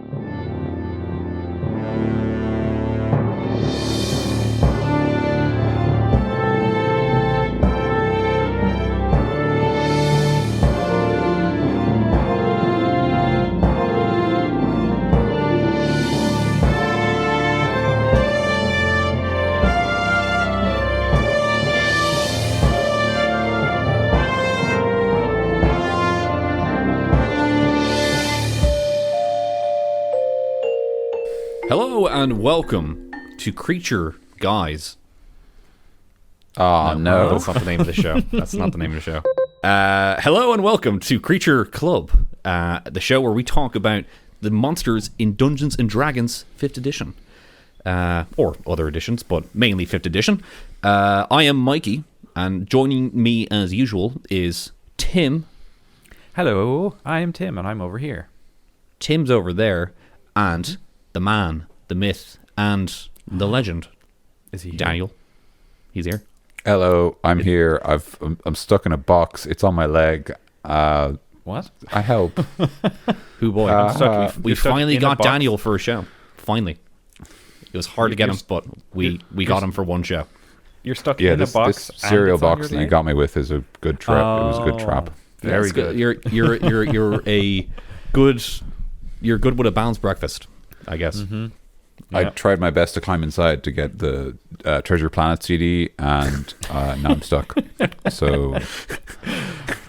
Hello and welcome to Creature Guys. Oh, no. That's not the name of the show. That's not the name of the show. Hello and welcome to Creature Club, the show where we talk about the monsters in Dungeons & Dragons 5th edition. Or other editions, but mainly 5th edition. I am Mikey, and joining me as usual is Tim. Hello, I am Tim, and I'm over here. Tim's over there, and the man, the myth, and the legend. Is he here? Daniel. He's here. Hello, I'm here. I'm stuck in a box. It's on my leg. What? I help. Who boy? I'm stuck. We You're stuck finally in a got box? Daniel for a show. Finally. It was hard to get him, but we got him for one show. You're stuck Yeah, in this a box. this cereal and it's on box your that you leg? got me with is a good trap. It was a good trap. Very That's good. You're a good. You're good with a balanced breakfast, I guess. Mm-hmm. I Yeah. tried my best to climb inside to get the Treasure Planet CD, and now I'm stuck. So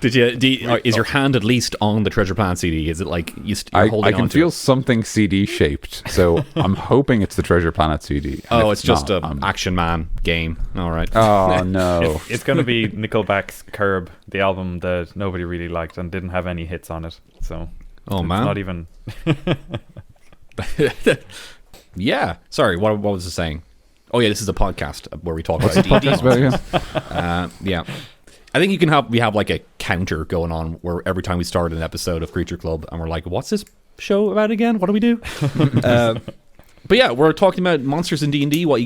Is your hand at least on the Treasure Planet CD? Is it like you're holding I can on to feel it? something CD shaped. So I'm hoping it's the Treasure Planet CD. And Oh, if it's just not, a Action Man game. All right. Oh no! It's going to be Nickelback's Curb, the album that nobody really liked and didn't have any hits on it. So Oh, it's man. not even. Yeah. Sorry. What was I saying? Oh yeah, this is a podcast where we talk about D&D. That's about it. Yeah. I think we have like a counter going on where every time we start an episode of Creature Club and we're like, what's this show about again? What do we do? But yeah, we're talking about monsters in D&D. What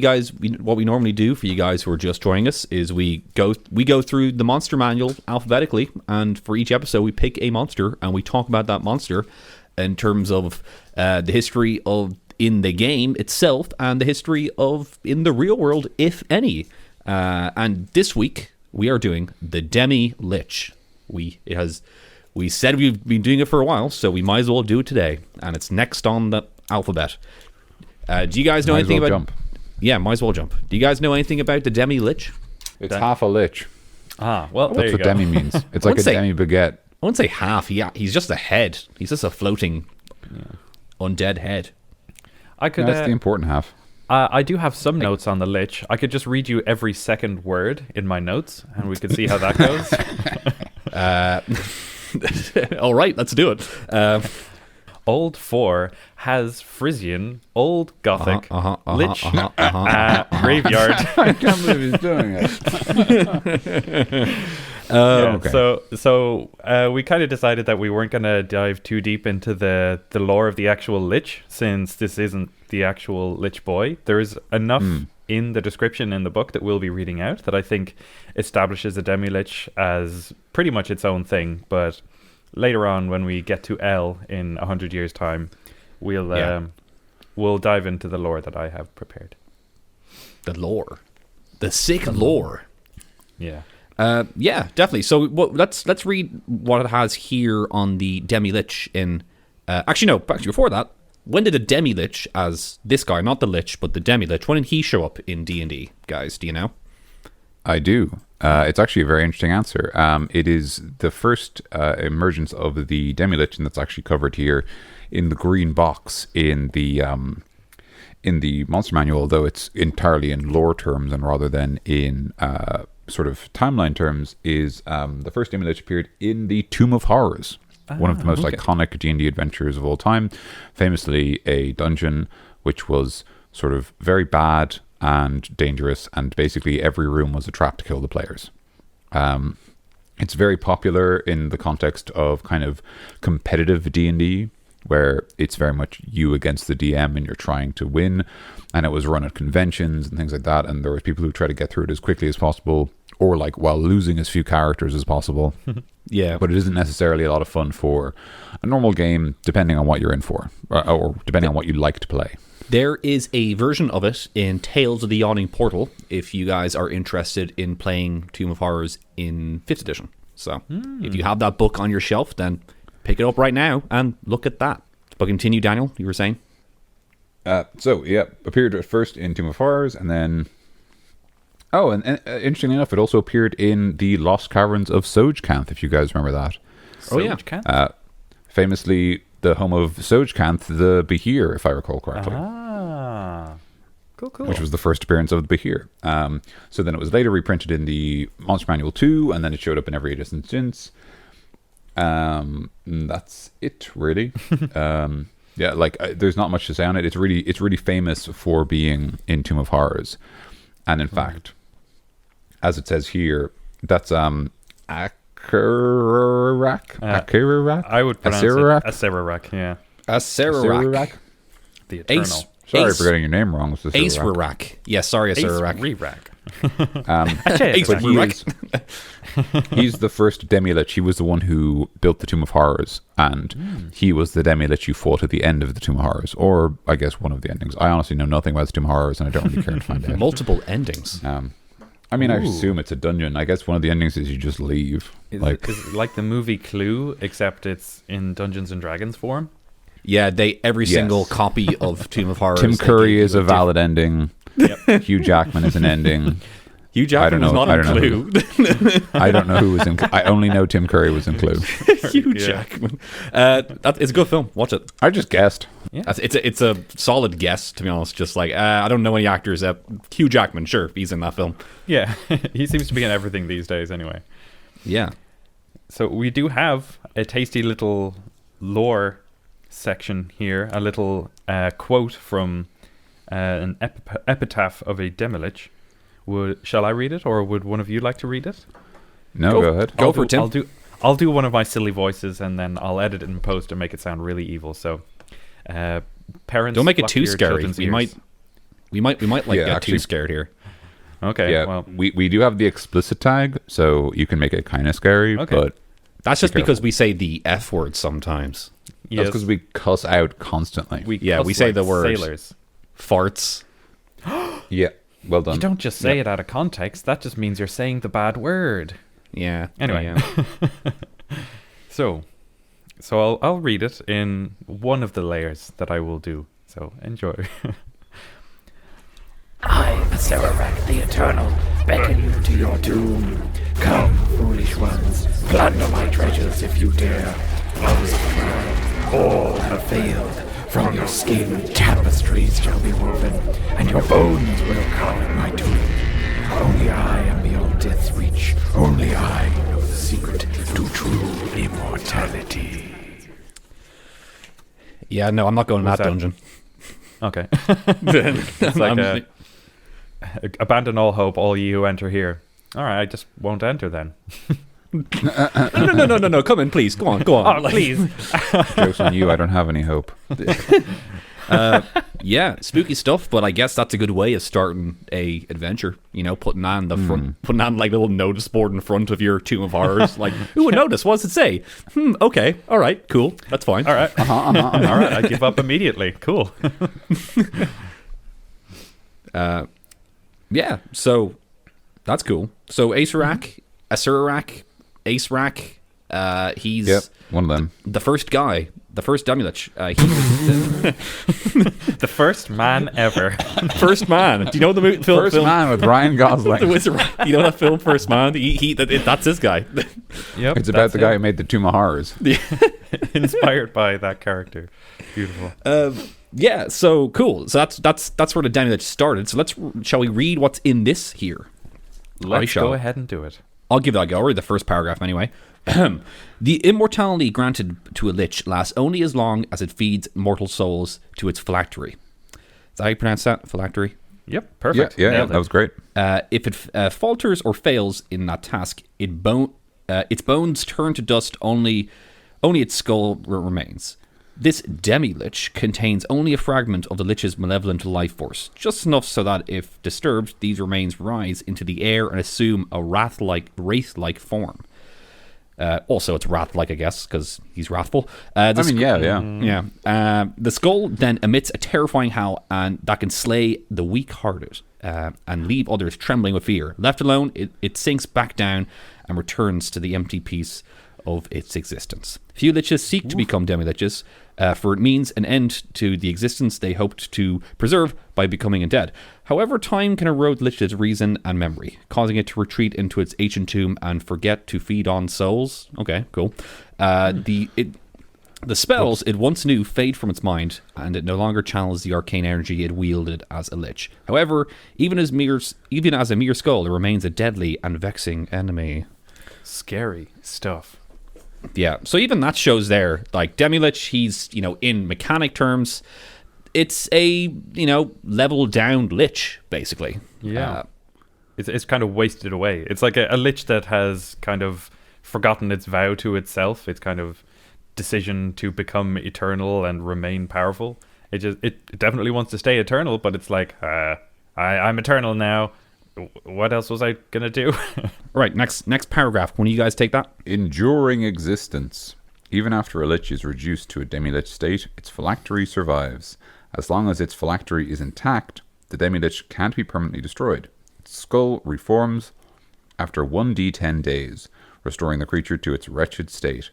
we normally do for you guys who are just joining us is we go through the monster manual alphabetically, and for each episode we pick a monster and we talk about that monster in terms of the history of in the game itself and the history of in the real world, if any. And this week we are doing the Demilich. We said we've been doing it for a while, so we might as well do it today, and it's next on the alphabet. Do you guys know anything about? Jump. Yeah, might as well jump. Do you guys know anything about the Demilich? It's half a lich. Well, there That's you what go. demi means. It's like a demi baguette. I wouldn't say half. He's just a head. He's just a floating undead head. I could. That's the important half. I do have some notes on the Lich. I could just read you every second word in my notes, and we could see how that goes. All right, let's do it. Old 4 has Frisian, Old Gothic, Lich, Graveyard. I can't believe he's doing it. So we kind of decided that we weren't going to dive too deep into the lore of the actual Lich, since this isn't the actual Lich boy. There is enough in the description in the book that we'll be reading out that I think establishes a Demilich as pretty much its own thing, but later on, when we get to L in 100 years' time, we'll dive into the lore that I have prepared. The lore, the sick lore. Yeah. Yeah, definitely. So let's read what it has here on the Demilich in. Actually, before that, when did the Demilich, as this guy, not the Lich, but the Demilich, when did he show up in D&D, guys? Do you know? I do. It's actually a very interesting answer. It is the first emergence of the Demilich, and that's actually covered here in the green box in the monster manual, although it's entirely in lore terms and rather than in sort of timeline terms, is the first Demilich appeared in the Tomb of Horrors, one of the most iconic D&D adventures of all time, famously a dungeon which was sort of very bad and dangerous, and basically every room was a trap to kill the players. It's very popular in the context of kind of competitive D&D, where it's very much you against the DM and you're trying to win, and it was run at conventions and things like that, and there was people who try to get through it as quickly as possible, or like while losing as few characters as possible. Yeah. But it isn't necessarily a lot of fun for a normal game, depending on what you're in for, or depending on what you like to play. There is a version of it in Tales of the Yawning Portal if you guys are interested in playing Tomb of Horrors in 5th edition. So if you have that book on your shelf, then pick it up right now and look at that. But continue, Daniel, you were saying? Appeared at first in Tomb of Horrors, and then... Oh, and interestingly enough, it also appeared in the Lost Caverns of Sojkanth, if you guys remember that. Sojkanth? Famously, the home of Sojkanth, the Behir, if I recall correctly. Ah. Cool. Which was the first appearance of the Behir. So then it was later reprinted in the Monster Manual 2, and then it showed up in every edition since. That's it, really. There's not much to say on it. It's really famous for being in Tomb of Horrors. And in fact, as it says here, that's Akarak? I would pronounce Acererak? it Acererak, yeah. Acererak. The Eternal. Sorry for getting your name wrong. Acererak. Yeah, sorry, Acererak. He's the first Demilich. He was the one who built the Tomb of Horrors, and he was the Demilich you fought at the end of the Tomb of Horrors, or I guess one of the endings. I honestly know nothing about the Tomb of Horrors, and I don't really care to find out. Multiple endings. I mean, I assume it's a dungeon. I guess one of the endings is you just leave. Is it like the movie Clue, except it's in Dungeons and Dragons form? Yeah, every single copy of Tomb of Horrors. Tim Curry is a valid ending. Yep. Hugh Jackman is an ending. Hugh Jackman was not in Clue. I don't know who was in Clue. I only know Tim Curry was in Clue. Hugh Jackman. It's a good film. Watch it. I just guessed. Yeah. It's a solid guess, to be honest. Just like, I don't know any actors. Hugh Jackman, sure, he's in that film. Yeah, he seems to be in everything these days anyway. Yeah. So we do have a tasty little lore section here, a little quote from an epitaph of a Demilich. Shall I read it, or would one of you like to read it? No, go ahead. Go for it, Tim. I'll do one of my silly voices, and then I'll edit it in post and make it sound really evil. So, parents, don't make it too scary. We might get too scared here. Okay. Yeah. Well, we do have the explicit tag, so you can make it kind of scary. Okay. But that's just because we say the F word sometimes. That's because we cuss out constantly. We say like the word sailors. Farts. Yeah. Well done. You don't just say it out of context. That just means you're saying the bad word. Yeah. Anyway. Yeah. So I'll read it in one of the layers that I will do. So enjoy. I, Acererak the Eternal, beckon you to your doom. Come, foolish ones, plunder my treasures if you dare. Others have tried, all have failed. From your skin tapestries shall be woven, and your bones will carve my tomb. Only I am beyond death's reach. Only I know the secret to true immortality. Yeah, no, I'm not going in that dungeon. Okay. It's like abandon all hope, all ye who enter here. All right, I just won't enter then. No, come in, please. Go on. Oh, please. Joke's on you, I don't have any hope. Yeah, spooky stuff, but I guess that's a good way of starting a adventure. You know, putting on the front, putting on like a little notice board in front of your Tomb of Horrors. Like, who would notice? What does it say? Okay, all right, cool, that's fine. All right, all right, I give up immediately. Cool. Yeah, so that's cool. So Acererak, Acererak, he's one of them. The first guy, the first Demilich. The first man ever. First man. Do you know the film? First Man with Ryan Gosling. You know that film, First Man? That's this guy. Yep, it's about the guy who made the Tomb of Horrors. Inspired by that character. Beautiful. Yeah, so cool. So that's where the Demilich started. So shall we read what's in this here? Let's go ahead and do it. I'll give that a go. I'll read the first paragraph anyway. The immortality granted to a lich lasts only as long as it feeds mortal souls to its phylactery. Is that how you pronounce that? Phylactery? Yep, perfect. Yeah, that was great. If it falters or fails in that task, its bones turn to dust. Only its skull remains. This Demilich contains only a fragment of the Lich's malevolent life force, just enough so that if disturbed, these remains rise into the air and assume a wraith-like form. Also, it's wrath-like, I guess, because he's wrathful. The skull then emits a terrifying howl and that can slay the weak-hearted and leave others trembling with fear. Left alone, it sinks back down and returns to the empty piece of its existence. Few liches seek to become demiliches, for it means an end to the existence they hoped to preserve by becoming undead. However, time can erode lich's reason and memory, causing it to retreat into its ancient tomb and forget to feed on souls. Okay, cool. The spells it once knew fade from its mind, and it no longer channels the arcane energy it wielded as a lich. However, even as a mere skull, it remains a deadly and vexing enemy. Scary stuff. Yeah, so even that shows there, like, Demilich, he's, in mechanic terms, it's a, level down lich, basically. Yeah. It's kind of wasted away. It's like a lich that has kind of forgotten its vow to itself, its kind of decision to become eternal and remain powerful. It definitely wants to stay eternal, but it's like, I'm eternal now. What else was I gonna do? Right, next paragraph. When you guys take that? Enduring existence. Even after a lich is reduced to a demi-lich state, its phylactery survives. As long as its phylactery is intact, the demi-lich can't be permanently destroyed. Its skull reforms after 1d10 days, restoring the creature to its wretched state.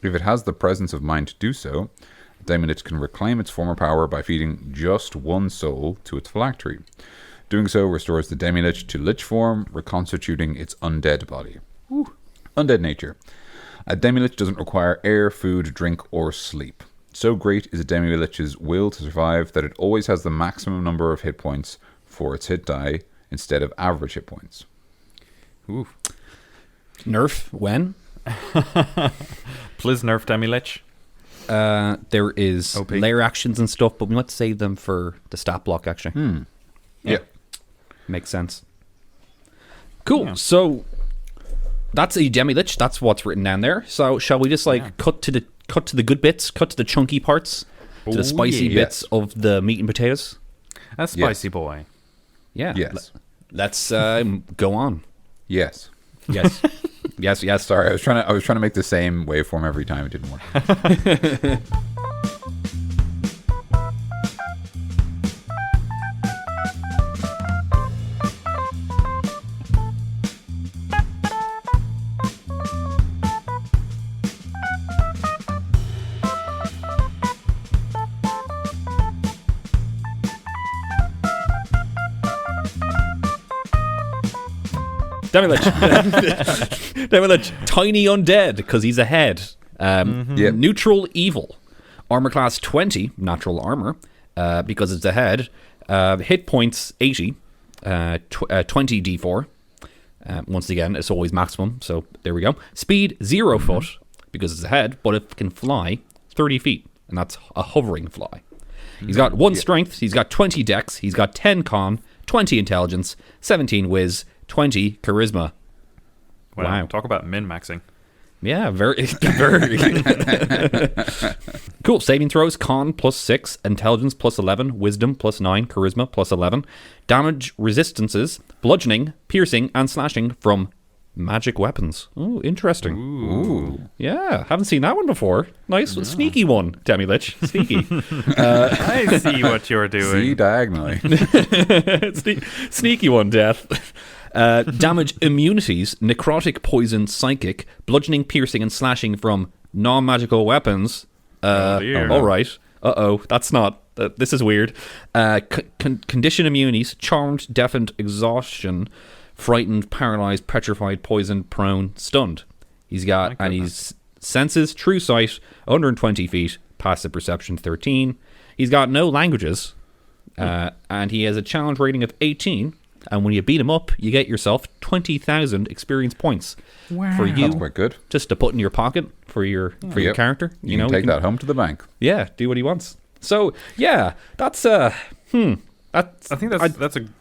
If it has the presence of mind to do so, the demi-lich can reclaim its former power by feeding just one soul to its phylactery. Doing so restores the demi-lich to lich form, reconstituting its undead body. Ooh. Undead nature. A demi-lich doesn't require air, food, drink, or sleep. So great is a demi-lich's will to survive that it always has the maximum number of hit points for its hit die instead of average hit points. Ooh. Nerf, when? Please nerf Demilich. There is OP. layer actions and stuff, but we want to save them for the stat block, actually. Yeah. Makes sense. Cool. Yeah. So that's a Demilich. That's what's written down there. So shall we just cut to the good bits, cut to the chunky parts, to the spicy bits of the meat and potatoes? A spicy boy. Yeah. Yes. Let's go on. Yes. Yes. yes. Sorry, I was trying to make the same waveform every time. It didn't work. Demilich. Demilich. Tiny undead, because he's a head. Neutral evil. Armor class 20, natural armor, because it's a head. Hit points 80, 20 d4. Once again, it's always maximum, so there we go. Speed 0 foot, because it's a head, but it can fly 30 feet, and that's a hovering fly. He's got 1 strength, he's got 20 dex, he's got 10 con, 20 intelligence, 17 whiz, 20 charisma. Wow. Talk about min-maxing. Yeah, very. Cool. Saving throws: con +6, intelligence +11, wisdom +9, charisma +11. Damage resistances: bludgeoning, piercing, and slashing from magic weapons. Oh, interesting. Ooh. Yeah, haven't seen that one before. Nice, sneaky one, Demilich. Sneaky. I see what you're doing. See diagonally. Sneaky one, Death. Damage immunities: necrotic, poison, psychic, bludgeoning, piercing, and slashing from non-magical weapons. All right. That's not. This is weird. Condition immunities: charmed, deafened, exhaustion, frightened, paralyzed, petrified, poisoned, prone, stunned. He's got, and he's senses: true sight, 120 feet, passive perception 13. He's got no languages, and he has a challenge rating of 18. And when you beat him up, you get yourself 20,000 experience points for you. That's quite good. Just to put in your pocket for your character. You can take that home to the bank. Yeah, do what he wants. So yeah, that's I think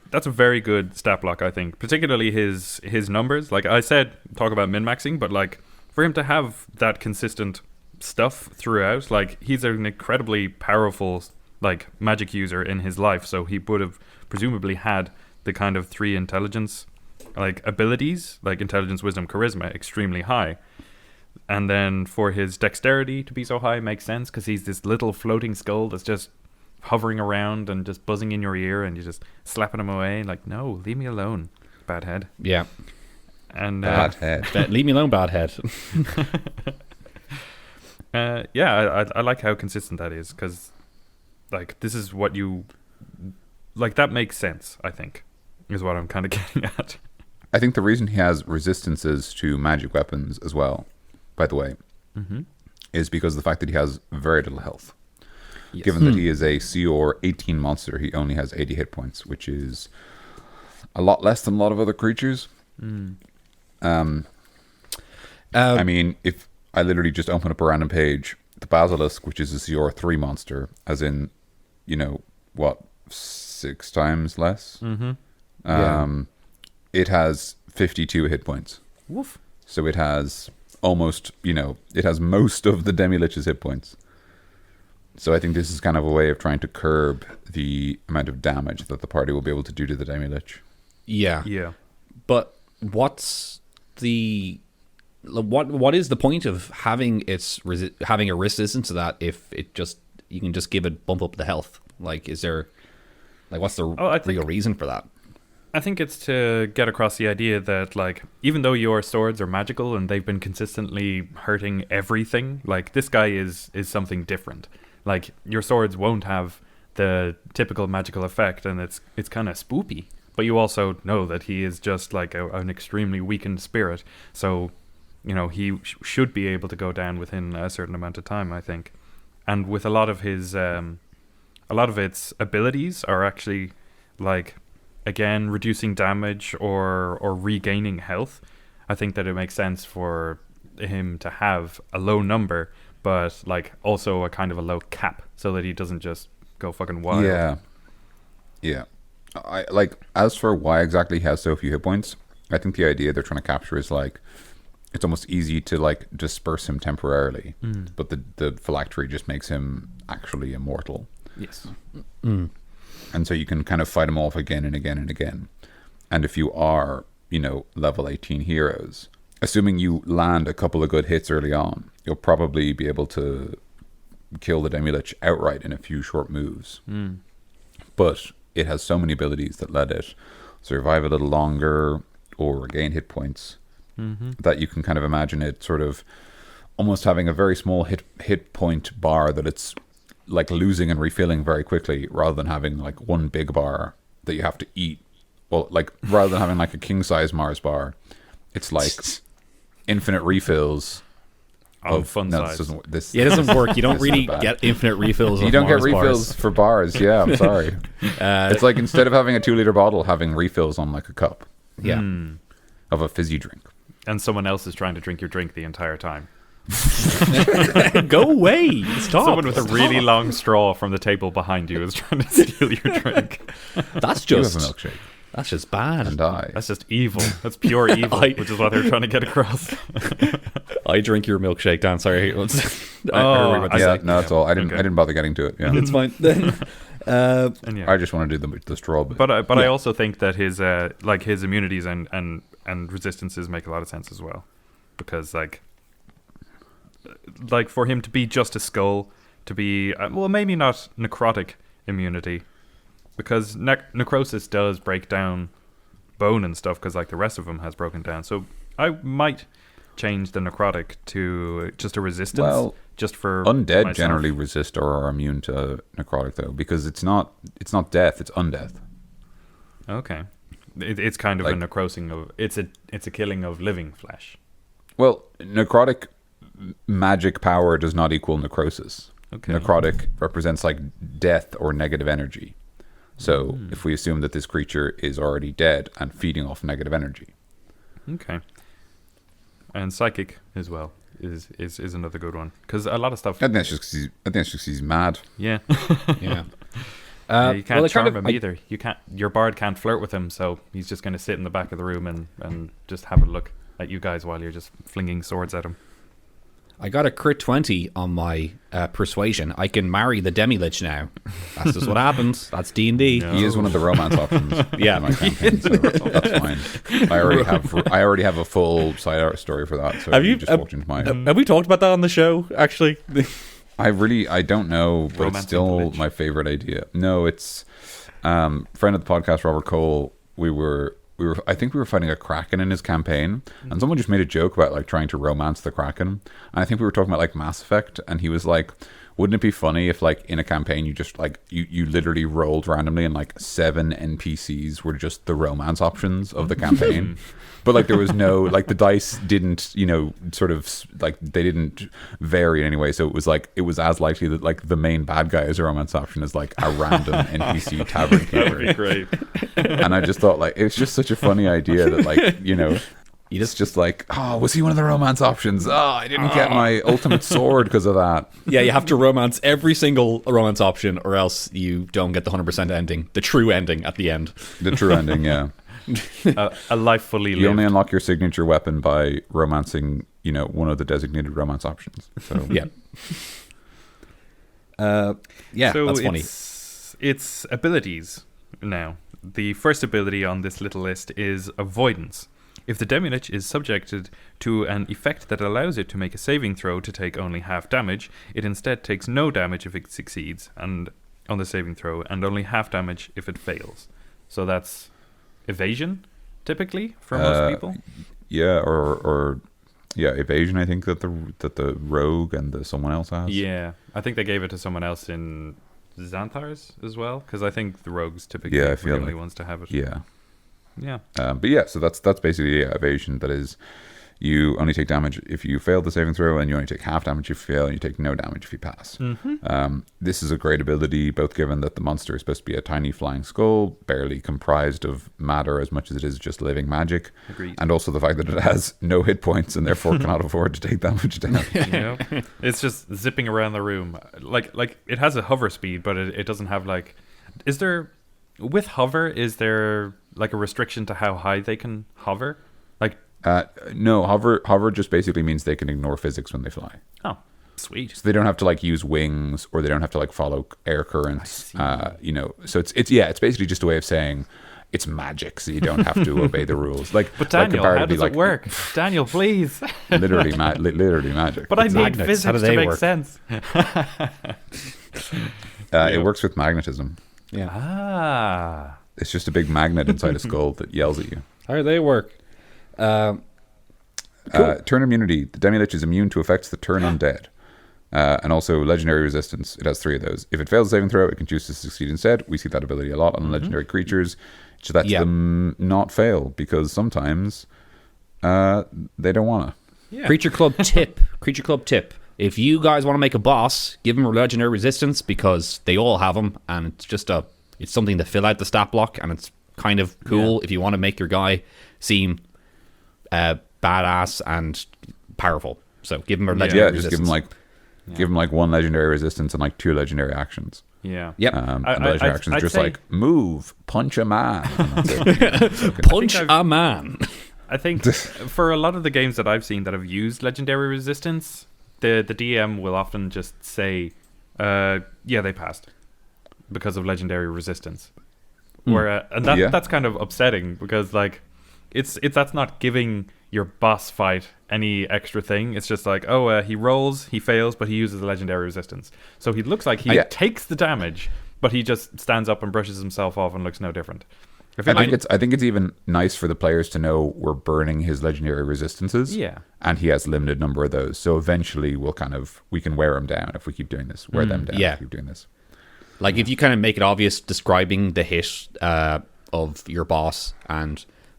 that's a very good stat block. I think, particularly his numbers. Like I said, talk about min maxing, but like for him to have that consistent stuff throughout. Like, he's an incredibly powerful like magic user in his life, so he would have presumably had the kind of 3 intelligence like abilities, like intelligence, wisdom, charisma, extremely high. And then for his dexterity to be so high makes sense, because he's this little floating skull that's just hovering around and just buzzing in your ear, and you're just slapping him away like, no, leave me alone, bad head. Yeah. And Bad head. Leave me alone, bad head. I like how consistent that is, because like this is what you like, that makes sense, I think, is what I'm kind of getting at. I think the reason he has resistances to magic weapons as well, by the way, is because of the fact that he has very little health. Yes. Given that he is a CR 18 monster, he only has 80 hit points, which is a lot less than a lot of other creatures. I mean, if I literally just open up a random page, the Basilisk, which is a CR 3 monster, as in, 6 times less? It has 52 hit points. Woof. So it has almost, it has most of the Demilich's hit points. So I think this is kind of a way of trying to curb the amount of damage that the party will be able to do to the Demilich. Yeah. Yeah. But what's the... What is the point of having having a resistance to that if you can just give it bump up the health? Like, is there... Like, what's the real reason for that? I think it's to get across the idea that, like, even though your swords are magical and they've been consistently hurting everything, like, this guy is something different. Like, your swords won't have the typical magical effect, and it's kind of spoopy. But you also know that he is just, like, an extremely weakened spirit. So, he should be able to go down within a certain amount of time, I think. And with a lot of his... a lot of its abilities are actually, like... again, reducing damage or regaining health. I think that it makes sense for him to have a low number, but like also a kind of a low cap, so that he doesn't just go fucking wild. Yeah. I like, as for why exactly he has so few hit points, I think the idea they're trying to capture is like, it's almost easy to like disperse him temporarily, but the phylactery just makes him actually immortal. Yes. And so you can kind of fight them off again and again and again. And if you are, level 18 heroes, assuming you land a couple of good hits early on, you'll probably be able to kill the Demilich outright in a few short moves. But it has so many abilities that let it survive a little longer or regain hit points that you can kind of imagine it sort of almost having a very small hit point bar that it's like losing and refilling very quickly, rather than having like one big bar that you have to eat. Well, like, rather than having like a king size Mars bar, it's like infinite refills of fun size. It doesn't work. You don't really get infinite refills. You don't get refills for bars. Yeah, I'm sorry. It's like, instead of having a 2-liter bottle, having refills on like a cup. Yeah, of a fizzy drink. And someone else is trying to drink your drink the entire time. Go away! Stop! Someone with a really long straw from the table behind you is trying to steal your drink. That's You have just a milkshake. That's just bad. And I. That's just evil. That's pure evil, which is what they're trying to get across. I drink your milkshake, Dan. Sorry. No, that's all. I didn't bother getting to it. Yeah, It's fine. Then, And yeah. I just want to do the straw bit. But I also think that his his immunities and resistances make a lot of sense as well, because like for him to be just a skull, to be maybe not necrotic immunity, because necrosis does break down bone and stuff, because like the rest of him has broken down. So I might change the necrotic to just a resistance. Well, just for undead myself. generally resist or are immune to necrotic, though, because it's not death, it's undeath. Okay, it's kind of like, a necrosing of it's a killing of living flesh. Well, necrotic magic power does not equal necrosis. Okay. Necrotic represents like death or negative energy. So if we assume that this creature is already dead and feeding off negative energy. Okay. And psychic as well is another good one, because a lot of stuff. I think it's just 'cause he's mad. Yeah. yeah. Yeah, you can't charm him I- either. You can't. Your bard can't flirt with him, so he's just going to sit in the back of the room and just have a look at you guys while you're just flinging swords at him. I got a crit 20 on my persuasion. I can marry the Demilich now. That's just what happens. That's D&D. He is one of the romance options. Yeah. in my campaign, so that's fine. I already have a full side art story for that. So Have you just walked into my? Have we talked about that on the show, actually? I don't know, but Romancing it's still the Lich. my favorite idea. No, it's friend of the podcast, Robert Cole. I think we were fighting a Kraken in his campaign, and someone just made a joke about like trying to romance the Kraken. And I think we were talking about like Mass Effect, and he was like, wouldn't it be funny if like in a campaign you just like you literally rolled randomly and like 7 NPCs were just the romance options of the campaign? But like there was no, like the dice didn't, sort of like they didn't vary in any way. So it was as likely that like the main bad guy is a romance option as like a random NPC tavern keeper. That would be great. And I just thought like it's just such a funny idea that like it's just like, oh, was he one of the romance options? Oh, I didn't get my ultimate sword because of that. Yeah, you have to romance every single romance option, or else you don't get the 100% ending, the true ending at the end. The true ending, yeah. A life fully lived. You only unlock your signature weapon by romancing, one of the designated romance options. So Yeah. Yeah, So that's funny. It's abilities now. The first ability on this little list is avoidance. If the Demilich is subjected to an effect that allows it to make a saving throw to take only half damage, it instead takes no damage if it succeeds and on the saving throw, and only half damage if it fails. So that's evasion, typically, for most people. yeah, or evasion. I think that the rogue and the someone else has. Yeah, I think they gave it to someone else in Xanthars as well, because I think the rogues typically I are feel the only like- ones to have it. Yeah. Yeah. But yeah, so that's basically evasion. That is, you only take damage if you fail the saving throw, and you only take half damage if you fail, and you take no damage if you pass. This is a great ability, both given that the monster is supposed to be a tiny flying skull, barely comprised of matter as much as it is just living magic, Agreed. and also the fact that it has no hit points and therefore cannot afford to take damage down. It's just zipping around the room. Like it has a hover speed, but it doesn't have like. Is there like a restriction to how high they can hover? Like, No, hover just basically means they can ignore physics when they fly. oh, sweet. So they don't have to like use wings, or they don't have to like follow air currents. So it's basically just a way of saying it's magic, so you don't have to obey the rules. Like, But Daniel, like how does it work? Daniel, please. literally magic. But I need magnets. How do physics they to make work? sense. It works with magnetism. Yeah. Ah. It's just a big magnet inside a skull that yells at you. How do they work? Turn immunity. The Demilich is immune to effects that turn undead. And also legendary resistance. It has 3 of those. If it fails a saving throw, it can choose to succeed instead. We see that ability a lot on legendary creatures. So lets them not fail, because sometimes they don't want to. Yeah. Creature Club tip. If you guys want to make a boss, give them a legendary resistance, because they all have them, and it's just it's something to fill out the stat block, and it's kind of cool if you want to make your guy seem badass and powerful. So give them a legendary Just resistance. give them like 1 legendary resistance and like 2 legendary actions. Yeah. Yep. And the legendary actions are I'd just say- like move, punch a man. And that's it. Punch I've- a man. I think for a lot of the games that I've seen that have used legendary resistance, the DM will often just say, they passed because of legendary resistance. And that's kind of upsetting, because like that's not giving your boss fight any extra thing. It's just like, he rolls, he fails, but he uses a legendary resistance. So he looks like he takes the damage, but he just stands up and brushes himself off and looks no different. I think it's even nice for the players to know we're burning his legendary resistances. Yeah. And he has limited number of those. So eventually we can wear him down if we keep doing this. Wear them down yeah. if we keep doing this. Like, if you kind of make it obvious describing the hit of your boss,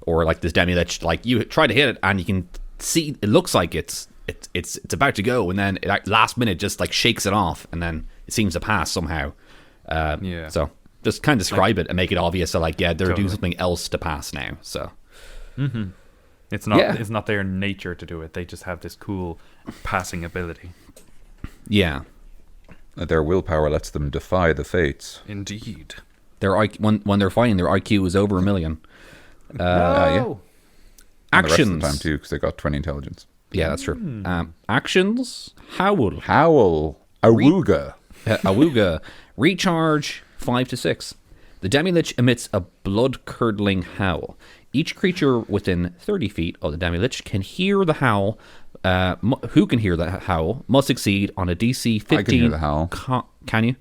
or like this Demilich, like you try to hit it and you can see it looks like it's about to go, and then it, last minute just like shakes it off, and then it seems to pass somehow. So just kind of describe it and make it obvious. So like, they're doing something else to pass now. So it's not their nature to do it. They just have this cool passing ability. yeah, Their willpower lets them defy the fates. Indeed. when they're fighting, their IQ is over 1 million. And the rest of the Actions. time too, because they got 20 intelligence. Yeah, that's true. Actions: Howl. Howl. Awooga. Awooga. Recharge 5 to 6. The Demilich emits a blood-curdling howl. Each creature within 30 feet of the Demilich can hear the howl. Who can hear the howl must succeed on a DC 15. I can hear the howl. Can you?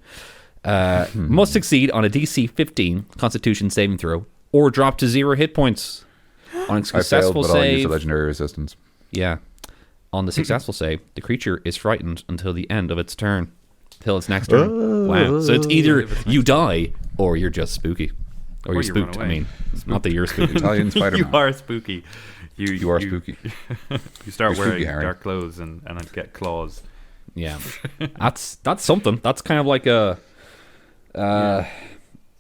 Must succeed on a DC 15 Constitution saving throw or drop to 0 hit points. On a successful I failed, but I'll use save. the legendary resistance. Yeah. On the successful save, the creature is frightened until the end of its turn. Till its next turn. Wow. So it's either you die or you're just spooky. Or you're you run spooked. away. I mean, it's not that you're spooky. Italian Spider-Man. You are spooky. You are spooky. You start You're wearing spooky, Harry. dark clothes and get claws. Yeah. That's something. That's kind of like a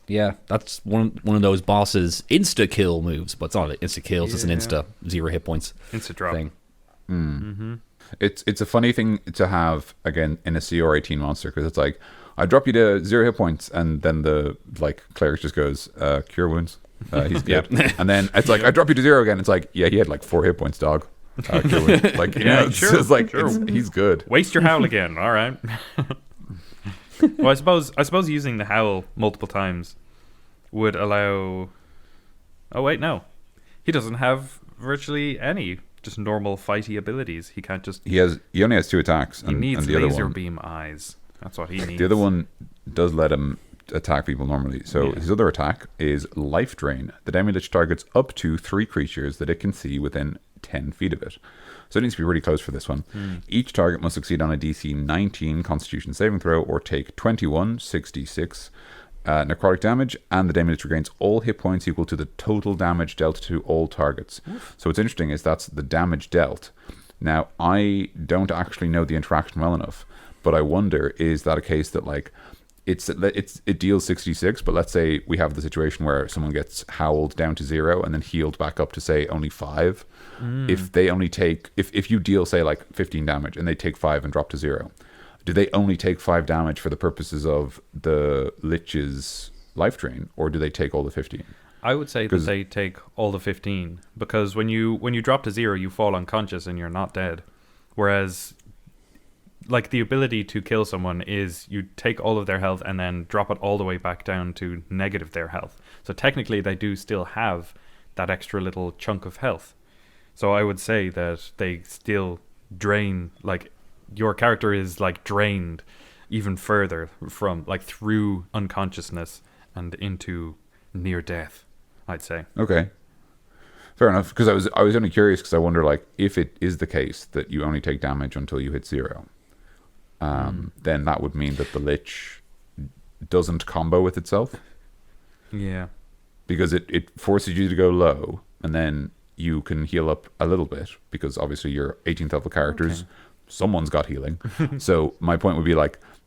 yeah, that's one of those bosses insta kill moves, but it's not an insta kill, it's just an insta 0 hit points Insta drop. thing. It's a funny thing to have, again, in a CR18 monster, because it's like, I drop you to 0 hit points, and then the cleric just goes, cure wounds. He's good. And then it's like, I drop you to 0 again. It's like, yeah, he had 4 hit points, dog. Cure wounds. It's sure, just like, sure. he's good. Waste your howl again. All right. Well, I suppose using the howl multiple times would allow. Oh wait, no, he doesn't have virtually any just normal fighty abilities. He can't just. He only has 2 attacks. He needs and the other laser one, beam eyes. That's what he needs. The other one does let him attack people normally. So his other attack is Life Drain. The Demilich targets up to 3 creatures that it can see within 10 feet of it. So it needs to be really close for this one. Each target must succeed on a DC 19 Constitution saving throw or take 21, 66 necrotic damage, and the Demilich regains all hit points equal to the total damage dealt to all targets. So what's interesting is that's the damage dealt. Now, I don't actually know the interaction well enough, but I wonder, is that a case that it deals 66, but let's say we have the situation where someone gets howled down to 0 and then healed back up to, say, only 5. If they only take, if you deal, say, 15 damage and they take 5 and drop to 0, do they only take 5 damage for the purposes of the Lich's life drain, or do they take all the 15? I would say that they take all the 15, because when you drop to 0, you fall unconscious and you're not dead. Whereas, the ability to kill someone is you take all of their health and then drop it all the way back down to negative their health. So technically, they do still have that extra little chunk of health. So I would say that they still drain, your character is drained even further from through unconsciousness and into near death, I'd say. Okay. Fair enough, because I was only curious, because I wonder if it is the case that you only take damage until you hit 0, then that would mean that the Lich doesn't combo with itself. Yeah. Because it forces you to go low, and then you can heal up a little bit, because obviously you're 18th level characters. Okay. Someone's got healing. So my point would be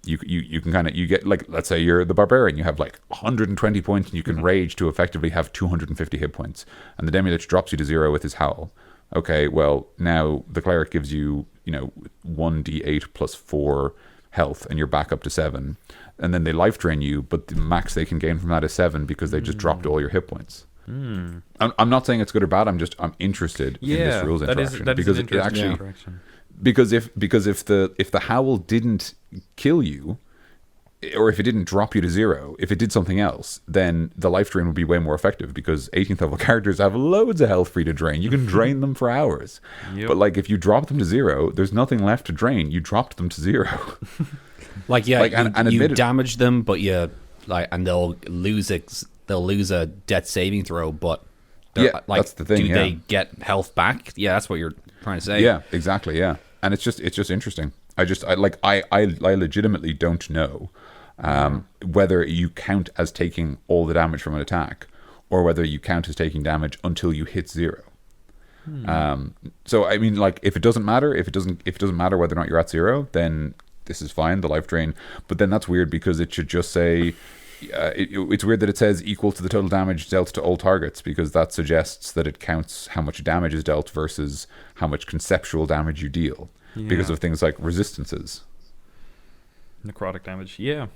you can you get let's say you're the barbarian, you have 120 points and you can rage to effectively have 250 hit points, and the Demilich drops you to 0 with his howl. Okay, well, now the cleric gives you 1d8 plus 4 health, and you're back up to 7, and then they life drain you, but the max they can gain from that is 7 because they just dropped all your hit points. I'm not saying it's good or bad. I'm interested in this rules interaction, because it actually because if the howl didn't kill you, or if it didn't drop you to 0, if it did something else, then the life drain would be way more effective, because 18th level characters have loads of health free to drain. You can drain them for hours. Yep. But if you drop them to 0, there's nothing left to drain. You dropped them to 0. You damage them, but and they'll lose a death saving throw, but that's the thing. Do they get health back? Yeah, that's what you're trying to say. Yeah, exactly. Yeah, and it's just interesting. I legitimately don't know whether you count as taking all the damage from an attack, or whether you count as taking damage until you hit 0. So I mean, if it doesn't matter, if it doesn't matter whether or not you're at 0, then this is fine, the life drain. But then that's weird, because it should just say. It's weird that it says equal to the total damage dealt to all targets, because that suggests that it counts how much damage is dealt versus how much conceptual damage you deal, because of things like resistances. Necrotic damage, yeah.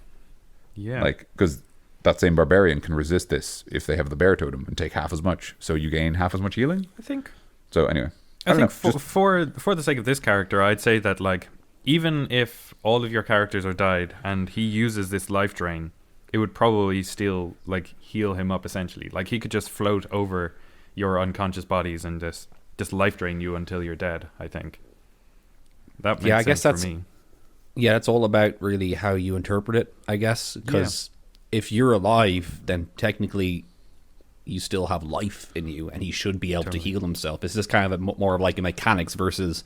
Because that same barbarian can resist this if they have the bear totem and take half as much, so you gain half as much healing, I think. So anyway, I think don't know, for the sake of this character, I'd say that like even if all of your characters are died and he uses this life drain, it would probably still like heal him up essentially. Like he could just float over your unconscious bodies and just life drain you until you're dead. I think that makes Yeah, I sense guess that's for me. Yeah, it's all about really how you interpret it, I guess. Because if you're alive, then technically you still have life in you, and he should be able to heal himself. It's just kind of more of like a mechanics versus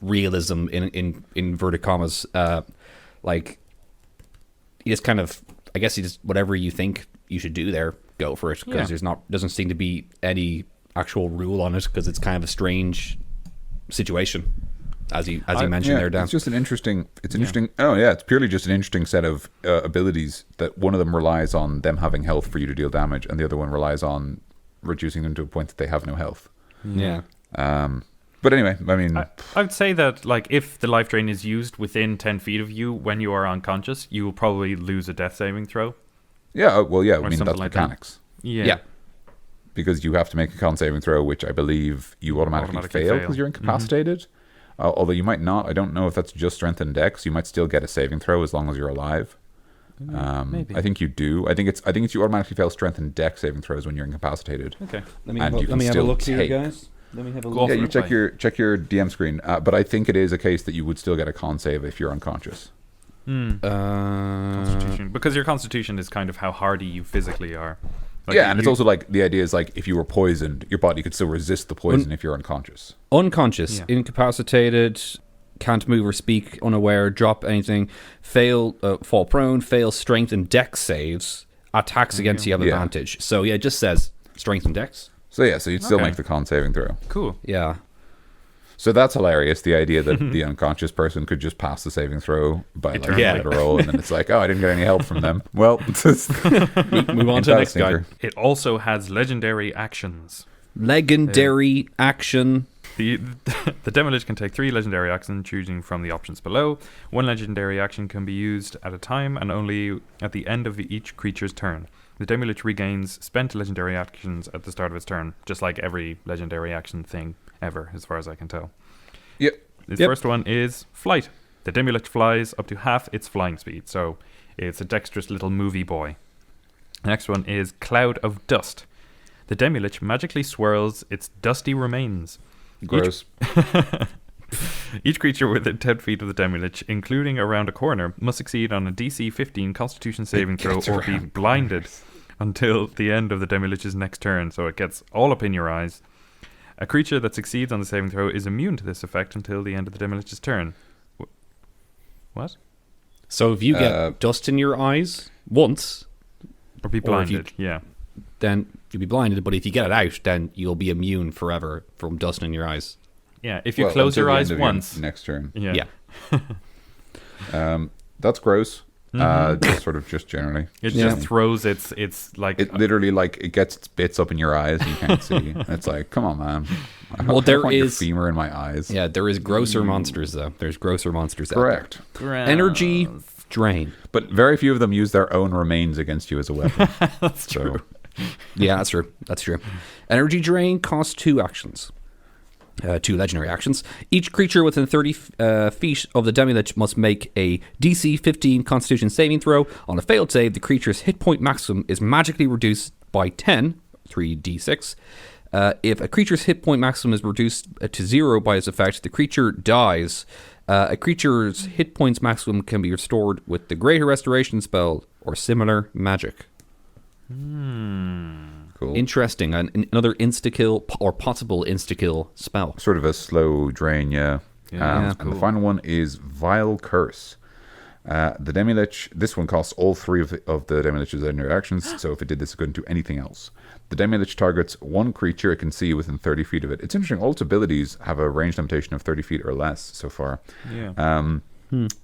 realism in inverted commas. Like, you just kind of, I guess you just, whatever you think you should do there, go for it. Because doesn't seem to be any actual rule on it, because it's kind of a strange situation. As you mentioned there, Dan. It's just an interesting. Oh yeah, it's purely just an interesting set of abilities that one of them relies on them having health for you to deal damage, and the other one relies on reducing them to a point that they have no health. Yeah. But anyway, I mean, I would say that like if the life drain is used within 10 feet of you when you are unconscious, you will probably lose a death saving throw. yeah. Well, yeah. I mean, something that's like mechanics. Yeah. Because you have to make a con saving throw, which I believe you automatically fail because you're incapacitated. Although you might not. I don't know if that's just strength and dex. You might still get a saving throw as long as you're alive. Maybe. I think you do. I think it's you automatically fail strength and dex saving throws when you're incapacitated. Okay. Let me And you can have a still look here, take- guys. Let me have a Go look. off Yeah, for you it, check your DM screen. But I think it is a case that you would still get a con save if you're unconscious. Constitution, because your constitution is kind of how hardy you physically are. Like Yeah, and it's also like the idea is like if you were poisoned, your body could still resist the poison if you're unconscious. Unconscious, Yeah. incapacitated, can't move or speak, unaware, drop anything, fail, fall prone, fail strength and dex saves, attacks against you have Yeah. advantage. So yeah, it just says strength and dex. So yeah, so you'd still Okay. make the con saving throw. cool. Yeah. So that's hilarious. The idea that the unconscious person could just pass the saving throw by like Yeah. a roll, and then it's like, oh, I didn't get any help from them. Well, Move on to the next guy. It also has legendary actions. Legendary action. The Demilich can take 3 legendary actions, choosing from the options below. 1 legendary action can be used at a time and only at the end of each creature's turn. The Demilich regains spent legendary actions at the start of its turn, just like every legendary action thing ever, as far as I can tell. Yep. The first one is flight. The Demilich flies up to half its flying speed, so it's a dexterous little movie boy. The next one is cloud of dust. The Demilich magically swirls its dusty remains. Gross. Each creature within 10 feet of the Demilich, including around a corner, must succeed on a DC 15 Constitution saving throw gets or be around blinded until the end of the Demilich's next turn, so it gets all up in your eyes. A creature that succeeds on the saving throw is immune to this effect until the end of the Demilich's turn. What? So if you get dust in your eyes once, Or be Or if blinded, yeah. then you'll be blinded. But if you get it out, then you'll be immune forever from dust in your eyes. Yeah, if you Well, close until your the eyes end of once. next turn. Yeah. That's gross. Just sort of just generally. It Yeah. just throws its like It literally like it gets its bits up in your eyes and you can't see. And it's like, come on, man. Well, there I want your is- femur in my eyes. Yeah, there is grosser monsters though. There's grosser monsters out Correct. there. Energy drain. But very few of them use their own remains against you as a weapon. That's true. Yeah, that's true. That's true. Energy drain costs 2 actions. 2 legendary actions. Each creature within 30 feet of the Demilich must make a DC 15 Constitution saving throw. On a failed save, the creature's hit point maximum is magically reduced by 10, 3d6. If a creature's hit point maximum is reduced to 0 by its effect, the creature dies. A creature's hit points maximum can be restored with the Greater Restoration spell or similar magic. Cool. Interesting. Another insta-kill or possible insta-kill spell. Sort of a slow drain, yeah. Yeah, And the final one is Vile Curse. The Demilich, this one costs all 3 of the Demilich's legendary actions, so if it did this, it couldn't do anything else. The Demilich targets one creature it can see within 30 feet of it. It's interesting, all its abilities have a range limitation of 30 feet or less so far. Yeah.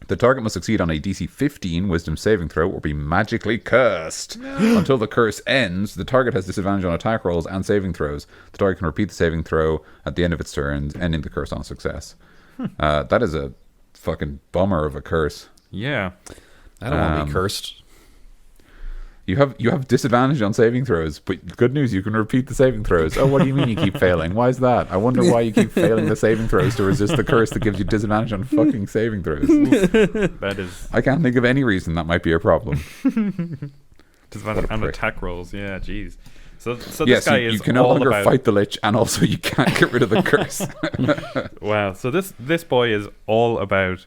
The target must succeed on a DC 15 Wisdom saving throw or be magically cursed. Until the curse ends, the target has disadvantage on attack rolls and saving throws. The target can repeat the saving throw at the end of its turn, ending the curse on success. That is a fucking bummer of a curse. Yeah. I don't want to be cursed. You have disadvantage on saving throws, but good news, you can repeat the saving throws. Oh, what do you mean you keep failing? Why is that? I wonder why you keep failing the saving throws to resist the curse that gives you disadvantage on fucking saving throws. That is I can't think of any reason that might be a problem. disadvantage on attack rolls. Yeah, jeez. So this Yes, guy is you can no all longer about... fight the Lich, and also you can't get rid of the curse. Wow. So this boy is all about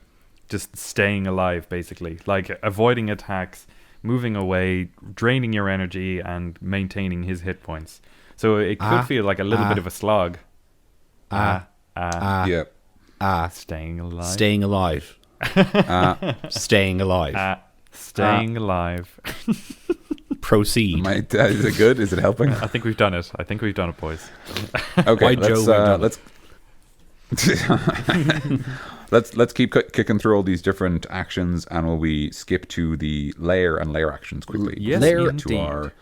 just staying alive, basically, like avoiding attacks, moving away, draining your energy, and maintaining his hit points. So it could feel like a little bit of a slog. Yeah. Staying alive. Staying alive. Staying alive. Staying alive. Proceed. Is it good? Is it helping? I think we've done it, boys. Okay, By Joe, let's keep kicking through all these different actions, and will we skip to the lair and lair actions quickly? Yes, Before we get indeed. to our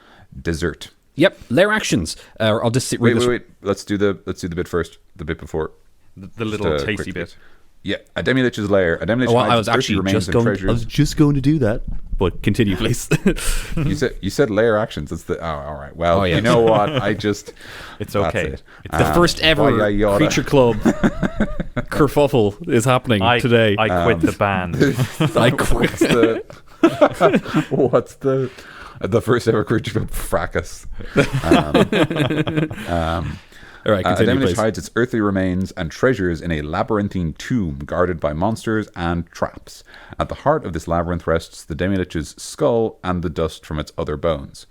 dessert. Yep, lair actions. I'll just sit. Wait. Let's do the bit first. The bit before. The little Just, tasty quick bit. Yeah, a Demilich's lair. A Demilich Well, I hides was its earthly actually remains just and going. treasures. I was just going to do that, but continue, please. You said lair actions. It's the all right. Well, Oh, yeah. you know what? It's that's okay. it. The first ever Yada, yada. Creature Club kerfuffle is happening today. I quit the band. I quit. What's the first ever creature club fracas? All right, A continue, Demilich please. hides its earthly remains and treasures in a labyrinthine tomb guarded by monsters and traps. At the heart of this labyrinth rests the Demilich's skull and the dust from its other bones.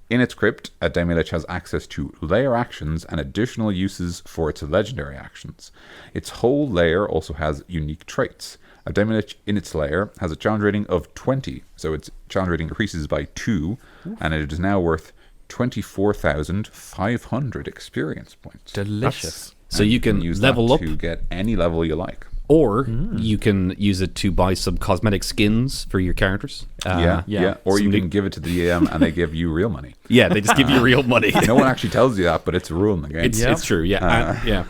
In its crypt, a Demilich has access to lair actions and additional uses for its legendary actions. Its whole lair also has unique traits. A Demilich in its lair has a challenge rating of 20, so its challenge rating increases by 2, and it is now worth 24,500 experience points. Delicious. So you can use level that up, to get any level you like. or you can use it to buy some cosmetic skins for your characters. Yeah. Or you Somebody- can give it to the DM and they give you real money. Yeah, they just give you real money. No one actually tells you that, but it's a rule in the game. It's true, yeah. Yeah.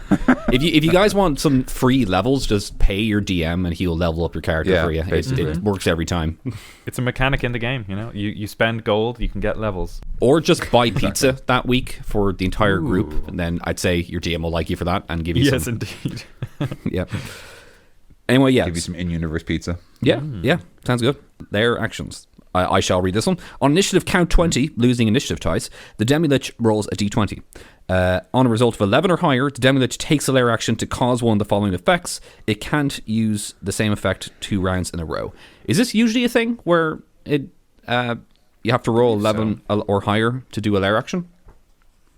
If you guys want some free levels, just pay your DM and he'll level up your character Yeah, for you. basically. It works every time. It's a mechanic in the game, you know. You spend gold, you can get levels. Or just buy pizza that week for the entire group, and then I'd say your DM will like you for that and give you Yes, some. indeed. Yep. Anyway, yeah. Give you some in-universe pizza. Yeah, sounds good. Their actions. I shall read this one. On initiative count 20, losing initiative ties, the Demilich rolls a d20. On a result of 11 or higher, the Demilich takes a lair action to cause one of the following effects. It can't use the same effect 2 rounds in a row. Is this usually a thing where it you have to roll 11 or higher to do a lair action?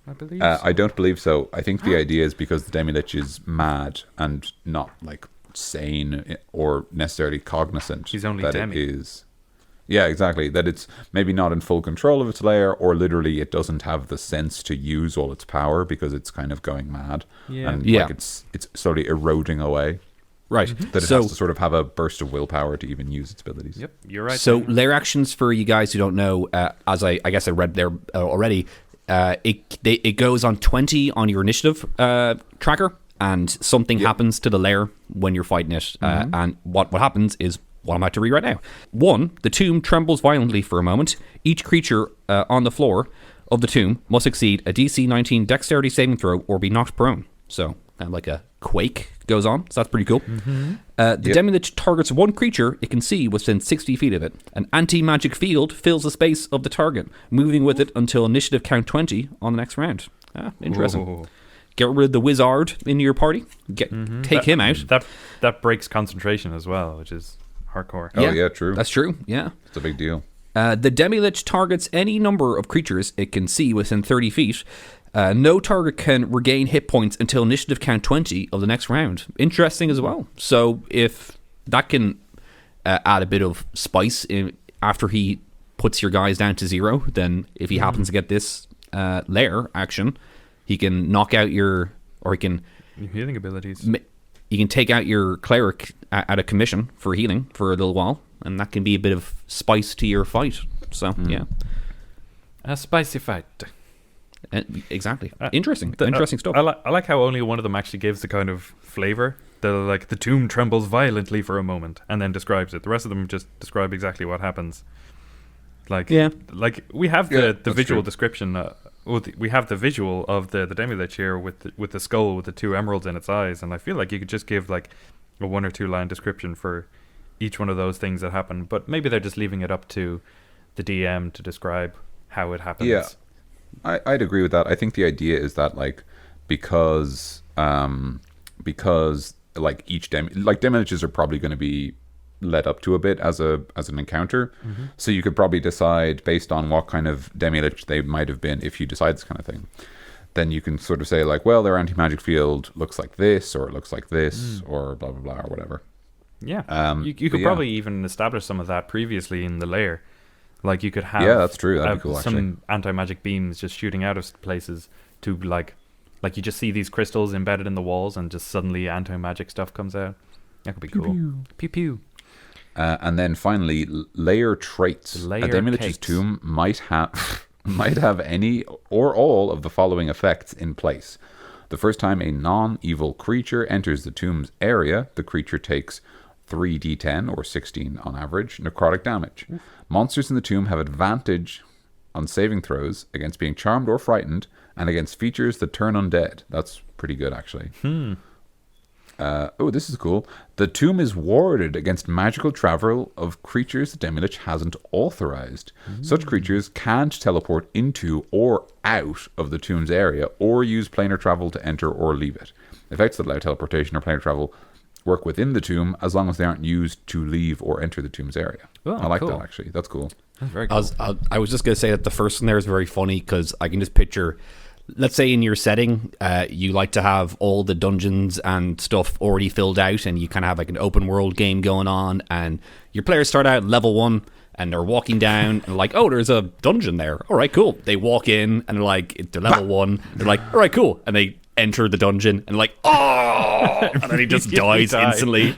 I believe I don't believe so. I think the idea is because the Demilich is mad and not like sane or necessarily cognizant. He's only that Demi. it is. Yeah, exactly. That it's maybe not in full control of its lair, or literally it doesn't have the sense to use all its power because it's kind of going mad. Yeah. And Yeah. like it's slowly eroding away. Right. That it So, has to sort of have a burst of willpower to even use its abilities. Yep, you're right. so there. lair actions for you guys who don't know, as I guess I read there already, it goes on 20 on your initiative tracker, and something happens to the lair when you're fighting it. And what happens is what I'm about to read right now. 1, the tomb trembles violently for a moment. Each creature on the floor of the tomb must succeed a DC 19 dexterity saving throw or be knocked prone. So kind of like a quake goes on. So that's pretty cool. The Demilich targets one creature it can see within 60 feet of it. An anti-magic field fills the space of the target, moving with it until initiative count 20 on the next round. Interesting. Whoa. Get rid of the wizard in your party. Take him out. That breaks concentration as well, which is hardcore. Oh, yeah, true. That's true, yeah. It's a big deal. The Demilich targets any number of creatures it can see within 30 feet. No target can regain hit points until initiative count 20 of the next round. Interesting as well. So if that can add a bit of spice after he puts your guys down to 0, then if he happens to get this lair action, he can knock out your Healing abilities. you can take out your cleric at a commission for healing for a little while, and that can be a bit of spice to your fight. So yeah, A spicy fight. exactly. Interesting stuff. I like how only one of them actually gives the kind of flavor. The tomb trembles violently for a moment and then describes it. The rest of them just describe exactly what happens. Like, Yeah. like we have Yeah, the that's visual true. description. We have the visual of the Demilich here with the skull with the 2 emeralds in its eyes, and I feel like you could just give like a 1 or 2 line description for each one of those things that happen. But maybe they're just leaving it up to the DM to describe how it happens. Yeah. I'd agree with that. I think the idea is that like because like each Demiliches are probably going to be led up to a bit as an encounter, so you could probably decide based on what kind of Demilich they might have been if you decide this kind of thing. Then you can sort of say like, well, their anti-magic field looks like this, or it looks like this, or blah blah blah, or whatever. Yeah, you could probably even establish some of that previously in the layer. Like you could have that's true. That'd be cool, actually. some anti-magic beams just shooting out of places to like you just see these crystals embedded in the walls, and just suddenly anti-magic stuff comes out. That could be cool. Pew pew. And then finally, layer traits. Layer A Demilich's cakes. tomb might have any or all of the following effects in place. The first time a non-evil creature enters the tomb's area, the creature takes 3d10 or 16 on average necrotic damage. Monsters in the tomb have advantage on saving throws against being charmed or frightened, and against features that turn undead. That's pretty good, actually. This is cool. The tomb is warded against magical travel of creatures the Demilich hasn't authorized. Such creatures can't teleport into or out of the tomb's area, or use planar travel to enter or leave it. Effects that allow teleportation or planar travel work within the tomb as long as they aren't used to leave or enter the tomb's area. Oh, I like cool. that, actually. That's cool. That's very cool. I was just going to say that the first one there is very funny because I can just picture, let's say in your setting, you like to have all the dungeons and stuff already filled out, and you kind of have like an open world game going on, and your players start out level 1 and they're walking down and like, oh, there's a dungeon there. All right, cool. They walk in and they're like, they're level 1. They're like, all right, cool. And they enter the dungeon and like, oh, and then he just dies die. instantly.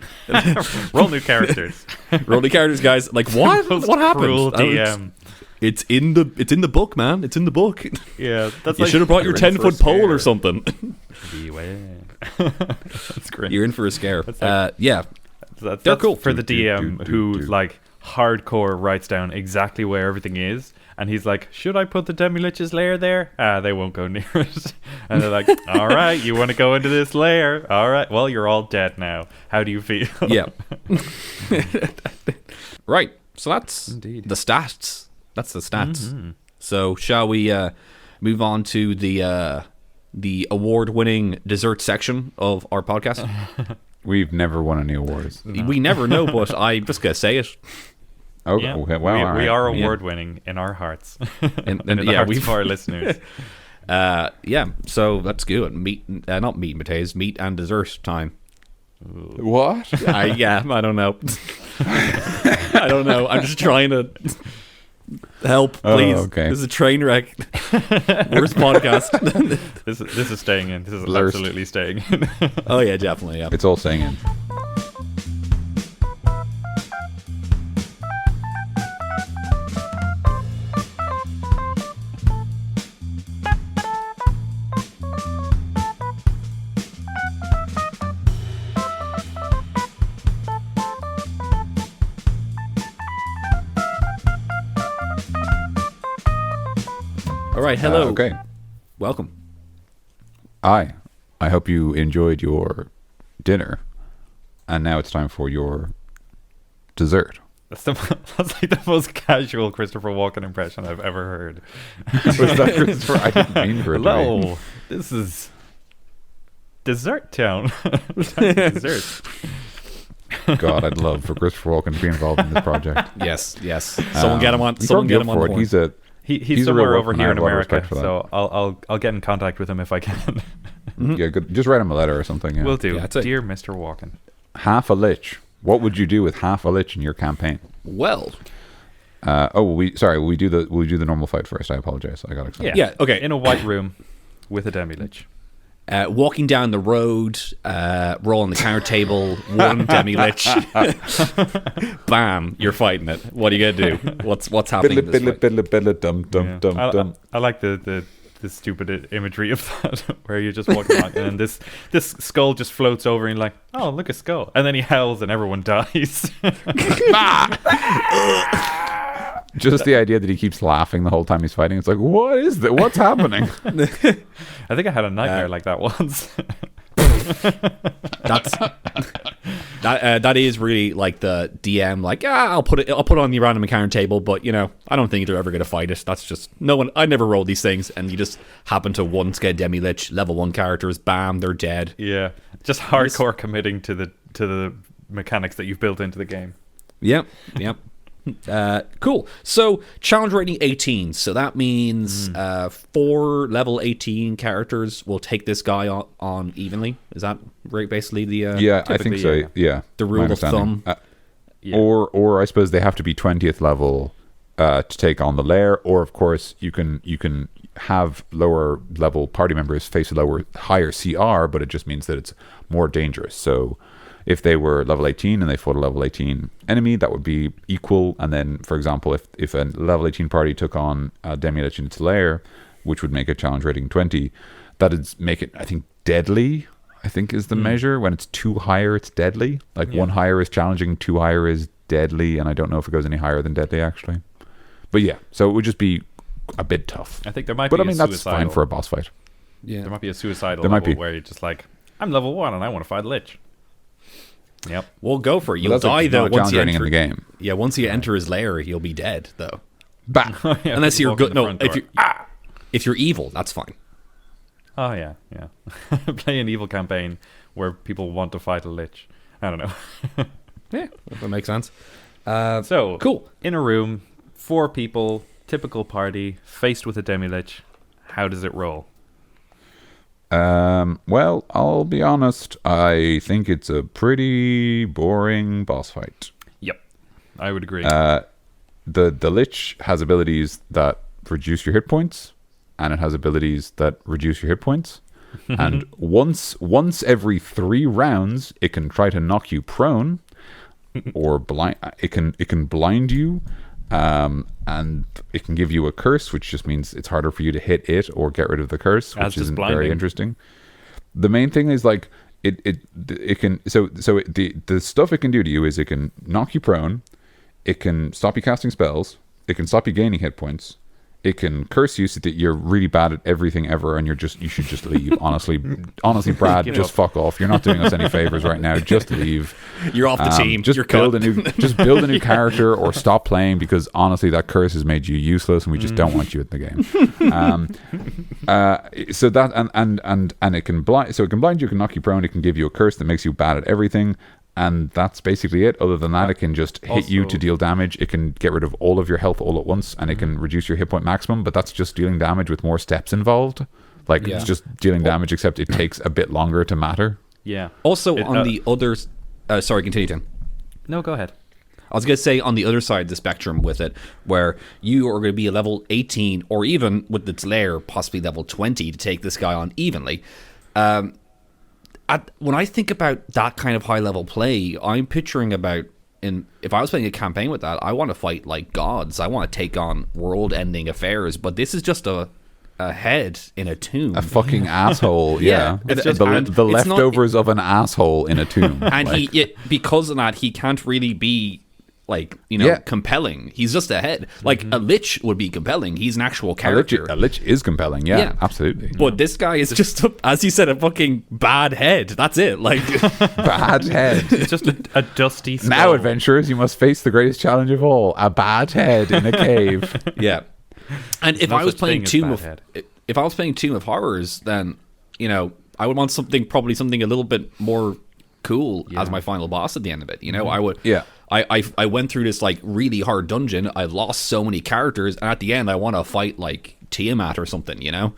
Roll new characters. Roll the characters, guys. Like, what? Most What happened? cruel DM. It's in the book, man. It's in the book. Yeah, that's You like, should have brought your You're in for a 10-foot pole or scare. something. beware. That's great. You're in for a scare. like- Yeah. That's cool. for the Do, do, DM do, who do. like hardcore writes down exactly where everything is, and he's like, should I put the Demilich's lair there? They won't go near it. And they're like, all right, you want to go into this lair? All right, well, you're all dead now. How do you feel? Yeah. Right. So that's Indeed. the stats. That's the stats. So shall we move on to the award-winning dessert section of our podcast? We've never won any awards. We never know, but I'm just gonna say it. Oh, Yeah. okay. Well, all we right. are Yeah. award winning in our hearts. And in the yeah, hearts we've of our listeners. yeah. So let's do it. Not meat and potatoes, meat and dessert time. What? I don't know. I don't know. I'm just trying to help, please. okay. This is a train wreck. Worst podcast. This is staying in. This is Blurst. absolutely staying in. Oh yeah, definitely. Yeah. It's all staying in. All right. Hello. Okay. Welcome. I hope you enjoyed your dinner, and now it's time for your dessert. That's like the most casual Christopher Walken impression I've ever heard. Was that Christopher? I didn't mean for it to be. Hello, this is Dessert Town. Dessert. God, I'd love for Christopher Walken to be involved in this project. Yes. Someone get him on. He's Someone probably get up him on for the it. horn. He's He's a real somewhere over workman. I here in have a lot of America, respect for that. so I'll get in contact with him if I can. Yeah, good. Just write him a letter or something. Yeah. Will do, Yeah, that's it. dear Mr. Walken. Half a lich. What would you do with half a lich in your campaign? Well. Will we do the normal fight first? I apologize. I got excited. Yeah. Okay. In a white room with a Demilich. Walking down the road, roll on the counter table, one demi-lich. Bam, you're fighting it. What are you going to do? What's happening in this fight? Dum. I like the stupid imagery of that, where you're just walking along and then this skull just floats over and you're like, oh, look, a skull. And then he howls and everyone dies. Just the idea that he keeps laughing the whole time he's fighting. It's like, what is that? What's happening? I think I had a nightmare like that once. That's that is really like the DM, like, I'll put it on the random encounter table, but I don't think they're ever gonna fight it. That's just no one. I never roll these things, and you just happen to once get Demilich level 1 characters, bam, they're dead. Yeah, just hardcore committing to the mechanics that you've built into the game. Yep. Cool. So challenge rating 18. So that means 4 level 18 characters will take this guy on evenly. Is that right? Basically the yeah, I think so. Yeah, the rule of thumb. Yeah. Or I suppose they have to be 20th level to take on the lair. Or of course you can have lower level party members face a higher CR, but it just means that it's more dangerous. So if they were level 18 and they fought a level 18 enemy, that would be equal. And then, for example, if a level 18 party took on Demilich in its lair, which would make a challenge rating 20, that'd make it, I think, deadly, I think is the measure. When it's 2 higher, it's deadly. Like 1 higher is challenging, 2 higher is deadly, and I don't know if it goes any higher than deadly, actually. But yeah, so it would just be a bit tough. I think there might but be I mean, that's suicidal. fine for a boss fight. Yeah. There might be a suicidal There might level be. where you're just like, I'm level 1 and I want to fight Lich. Yep. We'll go for it. You'll That's die like though no once challenge you rating enter in the game. Yeah, once you enter his lair, he'll be dead though. Bah. Yeah, Unless you're walk in good. the No, front if door. you if you're evil, that's fine. Oh yeah. Play an evil campaign where people want to fight a Lich. I don't know. Yeah, that makes sense. So Cool. In a room, 4 people, typical party, faced with a Demilich. How does it roll? Well, I'll be honest. I think it's a pretty boring boss fight. Yep, I would agree. The Lich has abilities that reduce your hit points, and it has abilities that reduce your hit points. And once every 3 rounds, it can try to knock you prone, or blind. It can blind you, and it can give you a curse, which just means it's harder for you to hit it or get rid of the curse, As which does isn't blinding. very interesting. The main thing is like it can the stuff it can do to you is it can knock you prone, it can stop you casting spells, it can stop you gaining hit points, it can curse you so that you're really bad at everything ever, and you should just leave. Honestly, Brad, Give just up. fuck off. You're not doing us any favors right now. Just leave. You're off the team. Just You're build cut. just build a new character or stop playing, because honestly, that curse has made you useless, and we just don't want you in the game. So that and it can blind. So it can blind you, it can knock you prone, it can give you a curse that makes you bad at everything. And that's basically it. Other than that, it can just hit you to Also- deal damage. It can get rid of all of your health all at once, and it can reduce your hit point maximum, but that's just dealing damage with more steps involved. Like, Yeah. it's just dealing damage, except it takes a bit longer to matter. Yeah. Also, It- on the other... sorry, continue, Tim. No, go ahead. I was going to say on the other side of the spectrum with it, where you are going to be a level 18, or even with its lair, possibly level 20 to take this guy on evenly. When I think about that kind of high-level play, I'm picturing about... if I was playing a campaign with that, I want to fight like gods. I want to take on world-ending affairs, but this is just a head in a tomb. A fucking asshole, yeah. It's It's just- the and the it's not- leftovers of an asshole in a tomb. And Like, because of that, he can't really be like, Yeah. compelling. He's just a head. Like a lich would be compelling. He's an actual a character. lich is compelling, yeah, Yeah. absolutely. But this guy is just, as you said, a fucking bad head. That's it. Like, Bad head. It's just a dusty skull. Now, adventurers, you must face the greatest challenge of all: a bad head in a cave. yeah. And if no I was such playing thing Tomb as of, bad if I was playing Tomb of Horrors, then I would want probably something a little bit more cool as my final boss at the end of it. I would. Yeah. I went through this like really hard dungeon. I lost so many characters, and at the end, I want to fight like Tiamat or something. Yeah.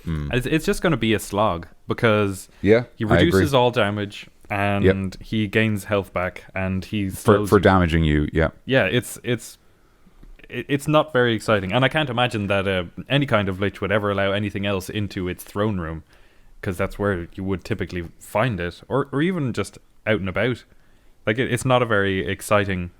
It's just going to be a slog, because Yeah, he I agree. reduces all damage, and he gains health back, and he slows for you. damaging you. Yeah, Yeah, it's not very exciting, and I can't imagine that any kind of lich would ever allow anything else into its throne room, because that's where you would typically find it, or even just out and about. Like it's not a very exciting.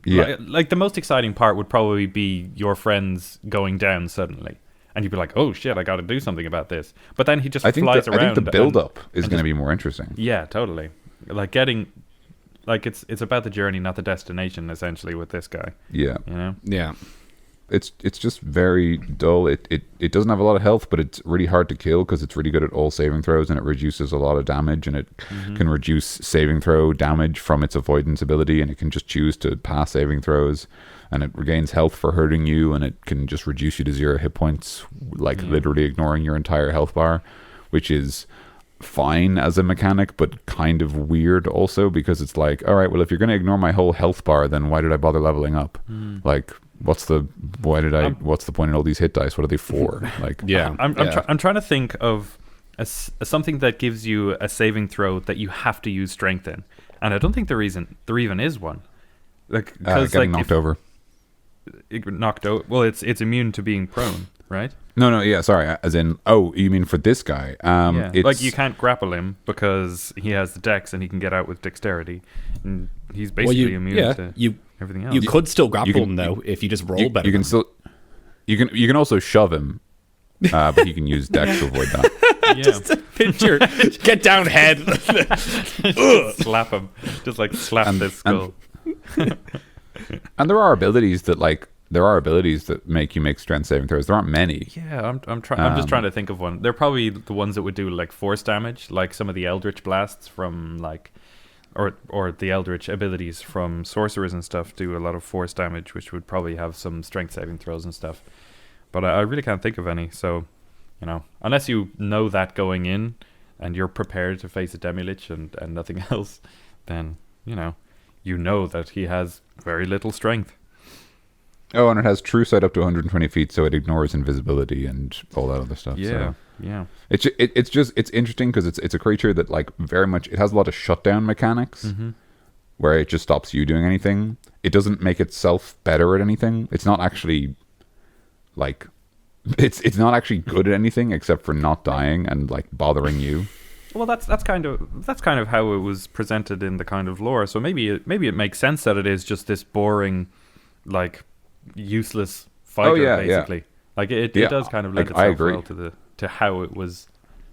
yeah. Like the most exciting part would probably be your friends going down suddenly, and you'd be like, "Oh shit, I got to do something about this." But then he just I think flies the, around. I think the build up is and going to just- be more interesting. Yeah, totally. Like getting like it's about the journey, not the destination. Essentially, with this guy, Yeah. you know. Yeah. It's just very dull. It doesn't have a lot of health, but it's really hard to kill because it's really good at all saving throws, and it reduces a lot of damage, and it can reduce saving throw damage from its avoidance ability, and it can just choose to pass saving throws, and it regains health for hurting you, and it can just reduce you to 0 hit points, like literally ignoring your entire health bar, which is fine as a mechanic, but kind of weird also, because it's like, all right, well, if you're going to ignore my whole health bar, then why did I bother leveling up? Like, what's the point in all these hit dice? What are they for? Like, Yeah. I'm trying to think of something that gives you a saving throw that you have to use strength in, and I don't think there even is one. Like, getting knocked over. Knocked out. Well, it's immune to being prone, right? No, yeah, sorry. As in, oh, you mean for this guy? Yeah. It's, Like, you can't grapple him because he has the dex and he can get out with dexterity, and he's basically immune to everything else. You could still grapple can- him though if you just roll better. You can still, you can also shove him, but he can use dex to avoid that. Yeah. Picture, get down, head. Slap him, just like slap this skull. And there are abilities that make you make strength saving throws. There aren't many. Yeah, I'm just trying to think of one. They're probably the ones that would do like force damage, like some of the Eldritch blasts from like, or the Eldritch abilities from sorcerers and stuff do a lot of force damage, which would probably have some strength saving throws and stuff. But I really can't think of any. So, you know, unless you know that going in and you're prepared to face a Demilich and nothing else, then you know that he has very little strength. Oh, and it has true sight up to 120 feet, so it ignores invisibility and all that other stuff. Yeah, So. yeah. It's interesting because it's a creature that like very much, it has a lot of shutdown mechanics where it just stops you doing anything. It doesn't make itself better at anything. It's not actually like it's not actually good at anything except for not dying and like bothering you. Well, that's kind of how it was presented in the kind of lore. So maybe it makes sense that it is just this boring, like, useless fighter, basically. Like it does kind of lend itself well to how it was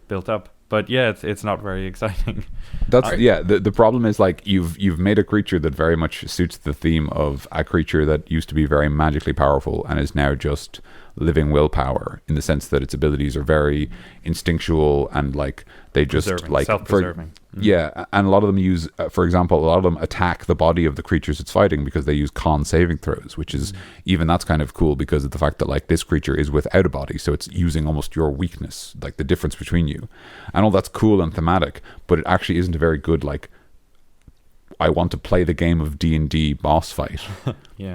built up. But yeah, it's not very exciting. That's the problem is like you've made a creature that very much suits the theme of a creature that used to be very magically powerful and is now just living willpower, in the sense that its abilities are very instinctual and like they just like self-preserving. Yeah, and a lot of them use, for example, a lot of them attack the body of the creatures it's fighting because they use con saving throws, which is even that's kind of cool because of the fact that like this creature is without a body, so it's using almost your weakness, like the difference between you, and all that's cool and thematic, but it actually isn't a very good like I want to play the game of D&D boss fight.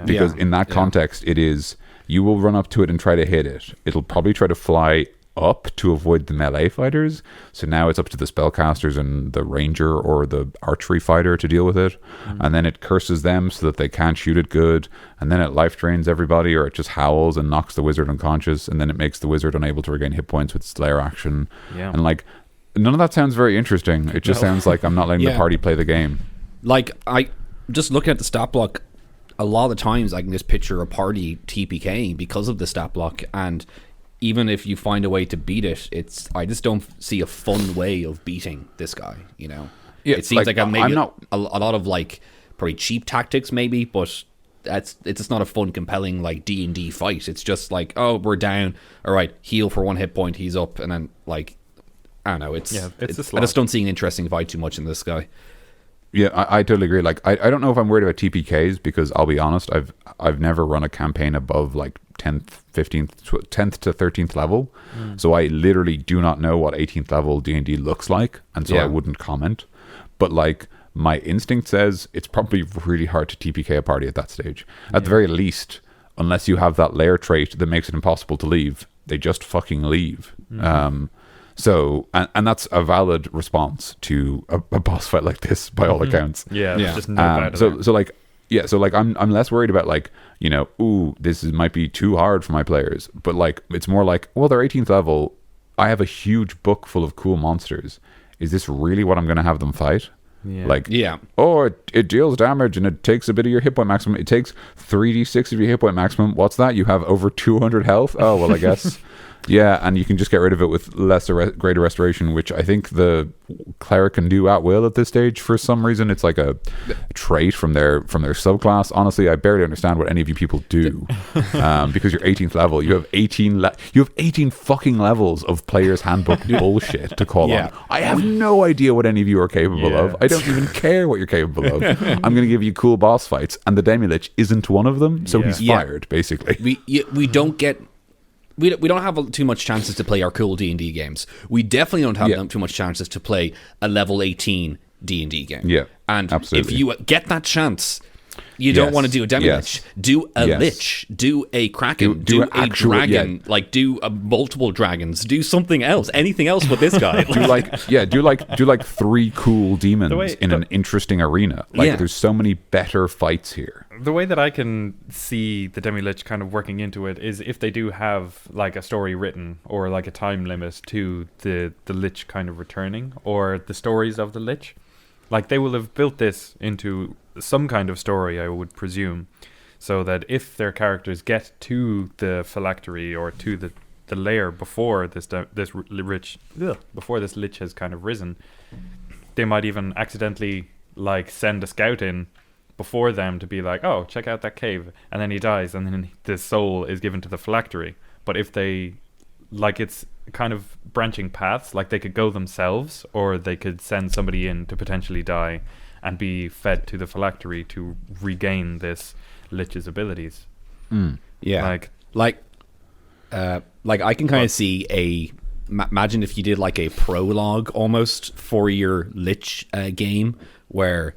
Because in that context, it is you will run up to it and try to hit it. It'll probably try to fly up to avoid the melee fighters. So now it's up to the spellcasters and the ranger or the archery fighter to deal with it. And then it curses them so that they can't shoot it good. And then it life drains everybody, or it just howls and knocks the wizard unconscious. And then it makes the wizard unable to regain hit points with Slayer action. Yeah. And like, none of that sounds very interesting. It just sounds like I'm not letting the party play the game. Like, I just looking at the stat block, a lot of the times I can just picture a party TPKing because of the stat block, and even if you find a way to beat it, I just don't see a fun way of beating this guy, you know? Yeah, it seems like maybe a lot of like probably cheap tactics maybe, but it's just not a fun, compelling like D&D fight. It's just like, oh, we're down, all right, heal for 1 hit point, he's up, and then like, I don't know, it's I just don't see an interesting fight too much in this guy. Yeah, I totally agree. Like, I don't know if I'm worried about TPKs because I'll be honest, I've never run a campaign above like 10th, 15th, 10th to 13th level. So I literally do not know what 18th level D&D looks like, and so I wouldn't comment. But like, my instinct says it's probably really hard to TPK a party at that stage. At the very least, unless you have that layer trait that makes it impossible to leave, they just fucking leave. So, and that's a valid response to a boss fight like this, by all accounts. Just no bad. So I'm less worried about like, you know, this might be too hard for my players, but like it's more like, well, they're 18th level. I have a huge book full of cool monsters. Is this really what I'm going to have them fight? It deals damage and it takes a bit of your hit point maximum. It takes 3d6 of your hit point maximum. What's that? You have over 200 health. Oh well, I guess Yeah, and you can just get rid of it with greater restoration, which I think the cleric can do at will at this stage. For some reason, it's like a trait from their subclass. Honestly, I barely understand what any of you people do, because you're 18th level. You have 18 fucking levels of player's handbook bullshit to call on. I have no idea what any of you are capable of. I don't even care what you're capable of. I'm going to give you cool boss fights, and the Demilich isn't one of them, so he's fired, basically. We don't get. We don't have too much chances to play our cool D&D games. We definitely don't have too much chances to play a level 18 D&D game. Yeah, and absolutely. if you get that chance, you don't want to do a Demilich. Do a Lich. Do a Kraken. Do a dragon. Do multiple dragons. Do something else. Anything else with this guy. do like 3 cool demons in an interesting arena. There's so many better fights here. The way that I can see the Demilich kind of working into it is if they do have like a story written or like a time limit to the Lich kind of returning, or the stories of the Lich. Like, they will have built this into some kind of story, I would presume, so that if their characters get to the phylactery or to the lair before this Lich has kind of risen, they might even accidentally like send a scout in before them to be like, oh, check out that cave, and then he dies, and then the soul is given to the phylactery. But if they, like, it's kind of branching paths, like they could go themselves, or they could send somebody in to potentially die and be fed to the phylactery to regain this Lich's abilities. Yeah, like I can kind of see imagine if you did like a prologue almost for your Lich game, where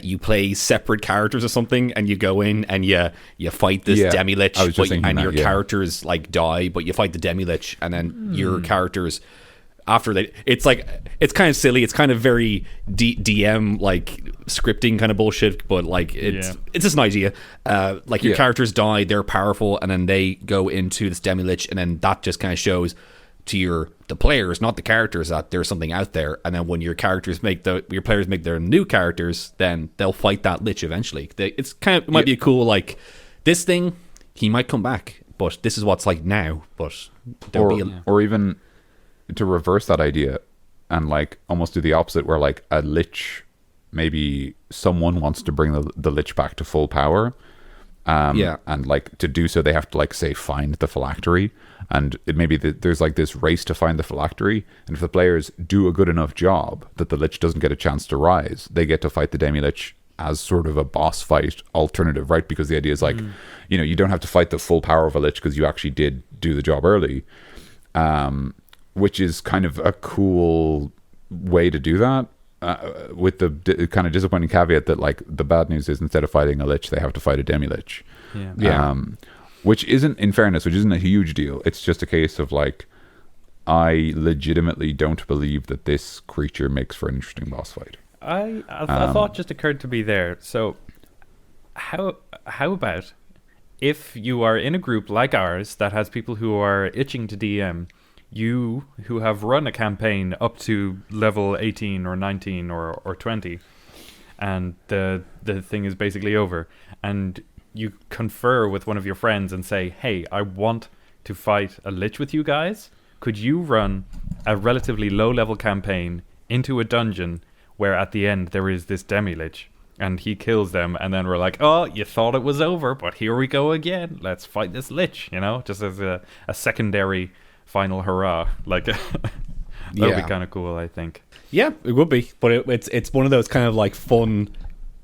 you play separate characters or something, and you go in and you fight this Demilich, and your characters like die, but you fight the Demilich, and then your characters after that, it's kind of silly. It's kind of very DM like scripting kind of bullshit, but like it's just an idea. Your characters die, they're powerful, and then they go into this Demilich, and then that just kind of shows to the players, not the characters, that there's something out there. And then when your players make their new characters, then they'll fight that Lich eventually. It might be a cool, like, this thing, he might come back, but this is what's like now. But or even to reverse that idea and like almost do the opposite, where like a Lich, maybe someone wants to bring the Lich back to full power. And like to do so, they have to like say find the phylactery, and there's like this race to find the phylactery, and if the players do a good enough job that the Lich doesn't get a chance to rise, they get to fight the Demilich as sort of a boss fight alternative, right? Because the idea is like, you don't have to fight the full power of a Lich because you actually did do the job early, which is kind of a cool way to do that. With the kind of disappointing caveat that like the bad news is instead of fighting a Lich, they have to fight a Demilich. Which isn't a huge deal. It's just a case of like, I legitimately don't believe that this creature makes for an interesting boss fight. A thought just occurred to me there. So how about if you are in a group like ours that has people who are itching to DM, you who have run a campaign up to level 18 or 19 or 20, and the thing is basically over, and you confer with one of your friends and say, hey, I want to fight a Lich with you guys. Could you run a relatively low level campaign into a dungeon where at the end there is this Demilich and he kills them, and then we're like, oh, you thought it was over, but here we go again, let's fight this Lich, just as a secondary final hurrah. Like that would be kind of cool, I think. Yeah, it would be, but it's one of those kind of like fun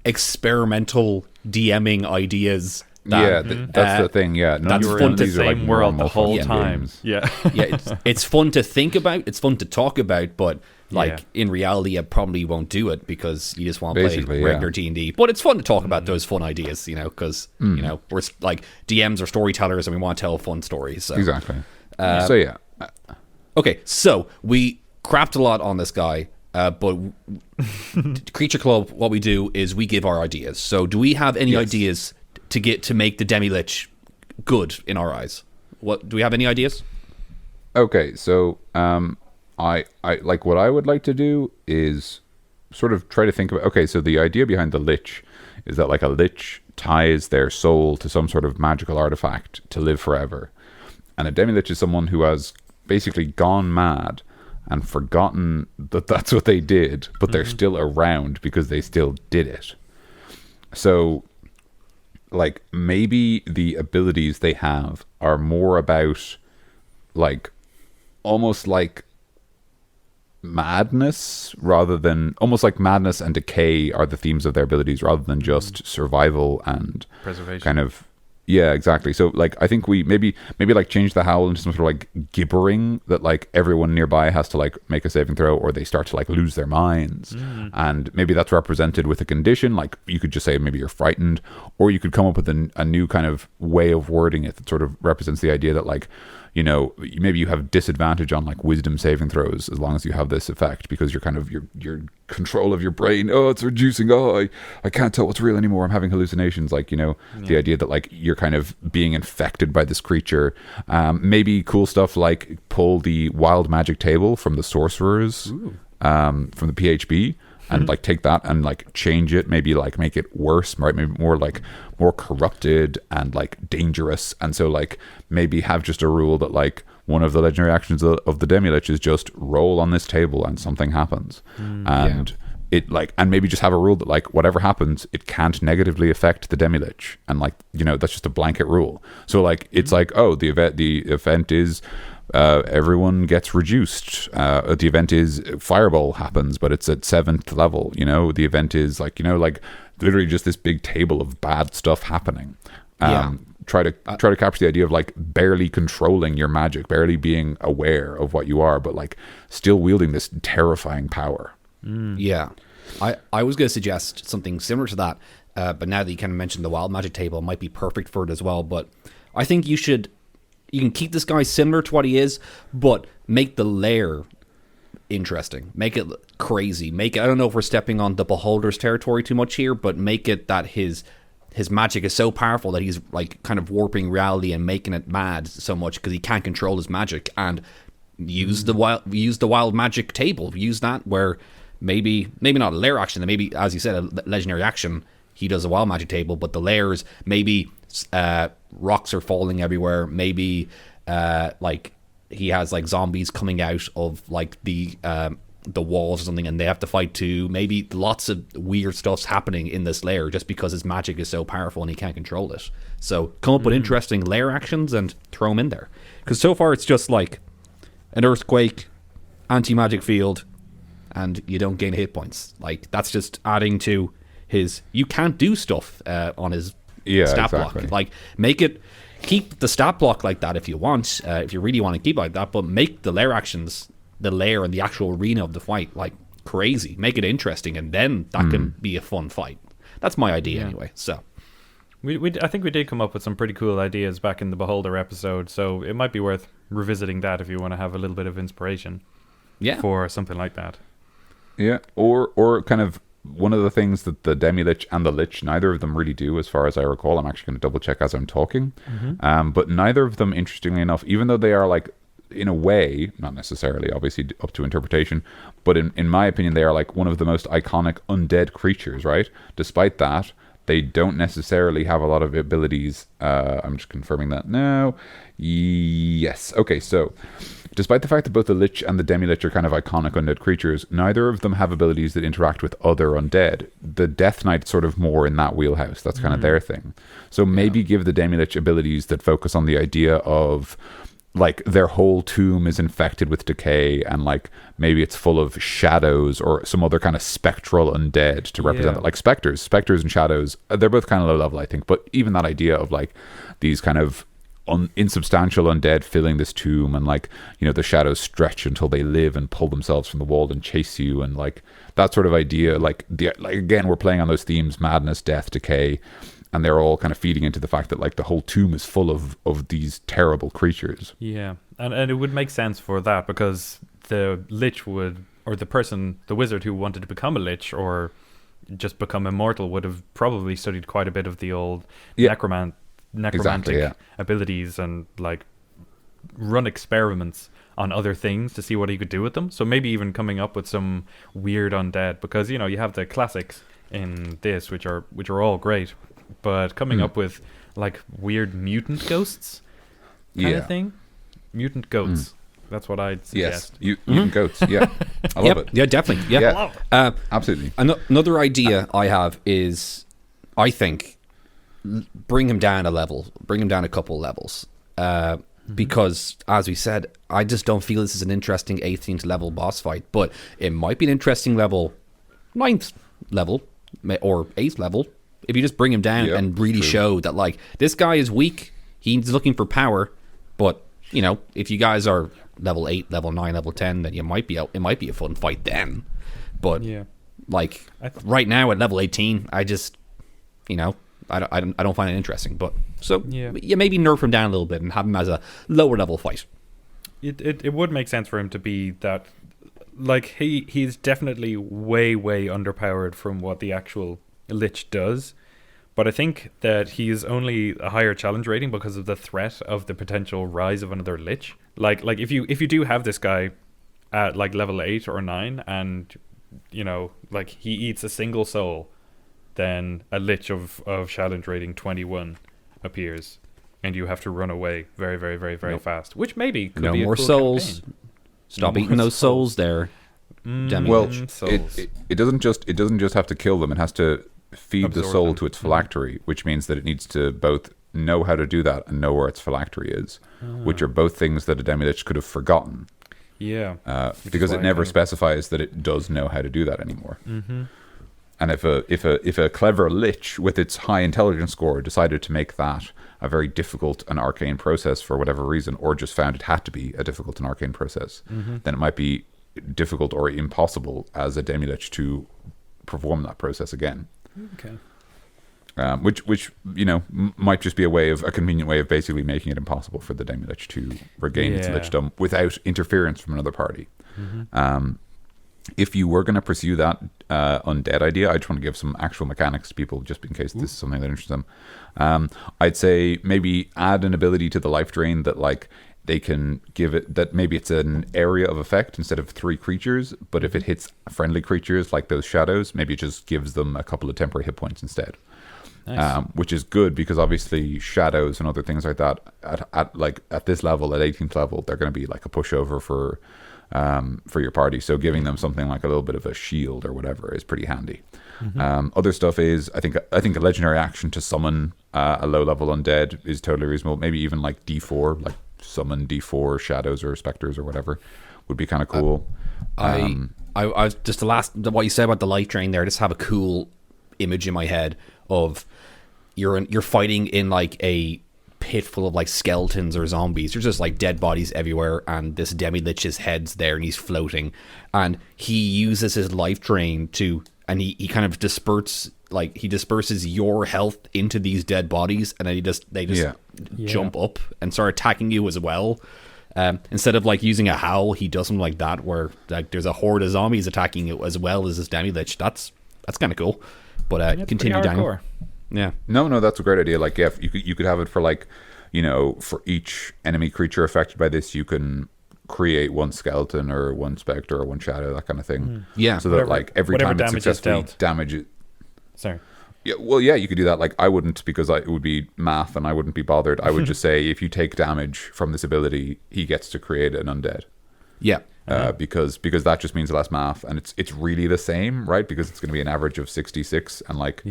experimental DMing ideas. That's the thing. Yeah, that's fun to the same world the whole time. Games. It's fun to think about. It's fun to talk about, but like in reality, I probably won't do it because you just want to play regular D&D. But it's fun to talk about those fun ideas, because we're like DMs or storytellers, and we want to tell fun stories. So. Exactly. Okay, so we crapped a lot on this guy, but Creature Club, what we do is we give our ideas. So do we have any ideas to make the Demilich good in our eyes? What do we have any ideas? Okay, so I like what I would like to do is sort of try to think about. Okay, so the idea behind the Lich is that like a Lich ties their soul to some sort of magical artifact to live forever. And a Demilich is someone who has basically gone mad and forgotten that that's what they did, but they're still around because they still did it. So, like, maybe the abilities they have are more about, like, almost like madness rather than, almost like madness and decay are the themes of their abilities rather than just survival and Preservation. kind of, yeah, exactly. So, like, I think we maybe like change the howl into some sort of like gibbering that like everyone nearby has to like make a saving throw, or they start to like lose their minds, and maybe that's represented with a condition. Like, you could just say maybe you're frightened, or you could come up with a new kind of way of wording it that sort of represents the idea that, like, you know, maybe you have disadvantage on like wisdom saving throws as long as you have this effect, because you're kind of your control of your brain. Oh, it's reducing. Oh, I can't tell what's real anymore. I'm having hallucinations. Like, you know, the idea that like you're kind of being infected by this creature. Maybe cool stuff like pull the wild magic table from the sorcerers, from the PHB. And like take that and like change it, maybe like make it worse, right? Maybe more corrupted and like dangerous. And so like maybe have just a rule that like one of the legendary actions of the Demilich is just roll on this table and something happens. It like, and maybe just have a rule that like whatever happens, it can't negatively affect the Demilich. And like, you know, that's just a blanket rule. So like it's like, oh, the event is everyone gets reduced. The event is fireball happens, but it's at 7th level. You know, the event is like, you know, like literally just this big table of bad stuff happening. Try to capture the idea of like barely controlling your magic, barely being aware of what you are, but like still wielding this terrifying power. Yeah, I was going to suggest something similar to that, but now that you kind of mentioned the wild magic table, it might be perfect for it as well. But I think you can keep this guy similar to what he is, but make the lair interesting. Make it crazy. Make it, I don't know if we're stepping on the Beholder's territory too much here, but make it that his magic is so powerful that he's like kind of warping reality and making it mad so much because he can't control his magic. And use the wild magic table. Use that where maybe not a lair action, and maybe, as you said, a legendary action. He does a wild magic table, but the layers, maybe rocks are falling everywhere. Maybe like he has like zombies coming out of like the walls or something, and they have to fight too. Maybe lots of weird stuff's happening in this layer just because his magic is so powerful and he can't control it. So come up with interesting layer actions and throw them in there. Because so far it's just like an earthquake, anti-magic field, and you don't gain hit points. Like that's just adding to his. You can't do stuff on his stat block. Like keep the stat block like that if you want. If you really want to keep it like that, but make the lair actions, the lair and the actual arena of the fight like crazy. Make it interesting, and then that can be a fun fight. That's my idea anyway. So. I think we did come up with some pretty cool ideas back in the Beholder episode, so it might be worth revisiting that if you want to have a little bit of inspiration for something like that. Yeah, or kind of one of the things that the Demilich and the Lich, neither of them really do, as far as I recall. I'm actually going to double check as I'm talking. But neither of them, interestingly enough, even though they are like, in a way, not necessarily, obviously up to interpretation, but in my opinion, they are like one of the most iconic undead creatures, right? Despite that, they don't necessarily have a lot of abilities. I'm just confirming that now. Yes. Okay, so despite the fact that both the Lich and the Demilich are kind of iconic undead creatures, neither of them have abilities that interact with other undead. The Death Knight's sort of more in that wheelhouse. That's kind of their thing. So maybe give the Demilich abilities that focus on the idea of like their whole tomb is infected with decay, and like maybe it's full of shadows or some other kind of spectral undead to represent it. Like specters and shadows, they're both kind of low level, I think, but even that idea of like these kind of insubstantial undead filling this tomb, and like, you know, the shadows stretch until they live and pull themselves from the wall and chase you, and like that sort of idea, like again, we're playing on those themes: madness, death, decay. And they're all kind of feeding into the fact that like the whole tomb is full of these terrible creatures. Yeah, and it would make sense for that, because the Lich would, or the wizard who wanted to become a Lich or just become immortal would have probably studied quite a bit of the old necromantic abilities, and like run experiments on other things to see what he could do with them. So maybe even coming up with some weird undead, because, you know, you have the classics in this, which are all great. But coming up with like weird mutant ghosts kind of thing mutant goats. That's what I'd Yes, suggest. mutant goats. Yeah, I love it. Yeah, definitely. Yeah. Absolutely. Another idea I have is, I think, bring him down a level, bring him down a couple levels. Because, as we said, I just don't feel this is an interesting 18th level boss fight, but it might be an interesting level, 9th level, or 8th level, if you just bring him down and really show that, like, this guy is weak, he's looking for power, but, you know, if you guys are level 8, level 9, level 10, then it might be a fun fight then. But, like, right now at level 18, I just, you know, I don't find it interesting. But so maybe nerf him down a little bit and have him as a lower level fight. It would make sense for him to be that, like, he's definitely way underpowered from what the actual Lich does. But I think that he's only a higher challenge rating because of the threat of the potential rise of another Lich. Like if you do have this guy at like level 8 or 9, and you know, like, he eats a single soul, then a Lich of challenge rating 21 appears, and you have to run away very fast. Which maybe could be a more cool souls. campaign. Stop eating those souls there. Well, souls. it doesn't just have to kill them. It has to feed the Absorb soul them. to its phylactery, which means that it needs to both know how to do that and know where its phylactery is, which are both things that a Demilich could have forgotten. Yeah. Because it never specifies that it does know how to do that anymore. And if a clever Lich with its high intelligence score decided to make that a very difficult and arcane process for whatever reason, or just found it had to be a difficult and arcane process, then it might be difficult or impossible as a Demilich to perform that process again. Okay. Which you know, might just be a convenient way of basically making it impossible for the Demilich to regain its lichdom without interference from another party. If you were going to pursue that undead idea, I just want to give some actual mechanics to people, just in case this is something that interests them. I'd say maybe add an ability to the life drain that, like, they can give it, that maybe it's an area of effect instead of 3 creatures, but if it hits friendly creatures like those shadows, maybe it just gives them a couple of temporary hit points instead. Nice. Which is good, because obviously shadows and other things like that at this level, at 18th level, they're going to be like a pushover for your party. So giving them something like a little bit of a shield or whatever is pretty handy. Other stuff is, I think a legendary action to summon a low level undead is totally reasonable. Maybe even like D4, like summon D4 shadows or specters or whatever would be kind of cool. I just what you said about the light drain there, I just have a cool image in my head of you're fighting in like a pit full of like skeletons or zombies. There's just like dead bodies everywhere, and this Demilich's head's there and he's floating, and he uses his life drain and he kind of disperses your health into these dead bodies, and then they just jump up and start attacking you as well. Instead of like using a howl, he does something like that where like there's a horde of zombies attacking you as well as this Demilich. That's kind of cool. But continue down. Yeah. No, that's a great idea. Like, yeah, you could have it for, like, you know, for each enemy creature affected by this, you can create one skeleton or one specter or one shadow, that kind of thing. Yeah. So that like every time it successfully damages. Sorry. Yeah, well, yeah, you could do that. Like, I wouldn't, because it would be math and I wouldn't be bothered. I would just say, if you take damage from this ability, he gets to create an undead. Yeah. Because that just means less math, and it's really the same, right? Because it's going to be an average of 66, and like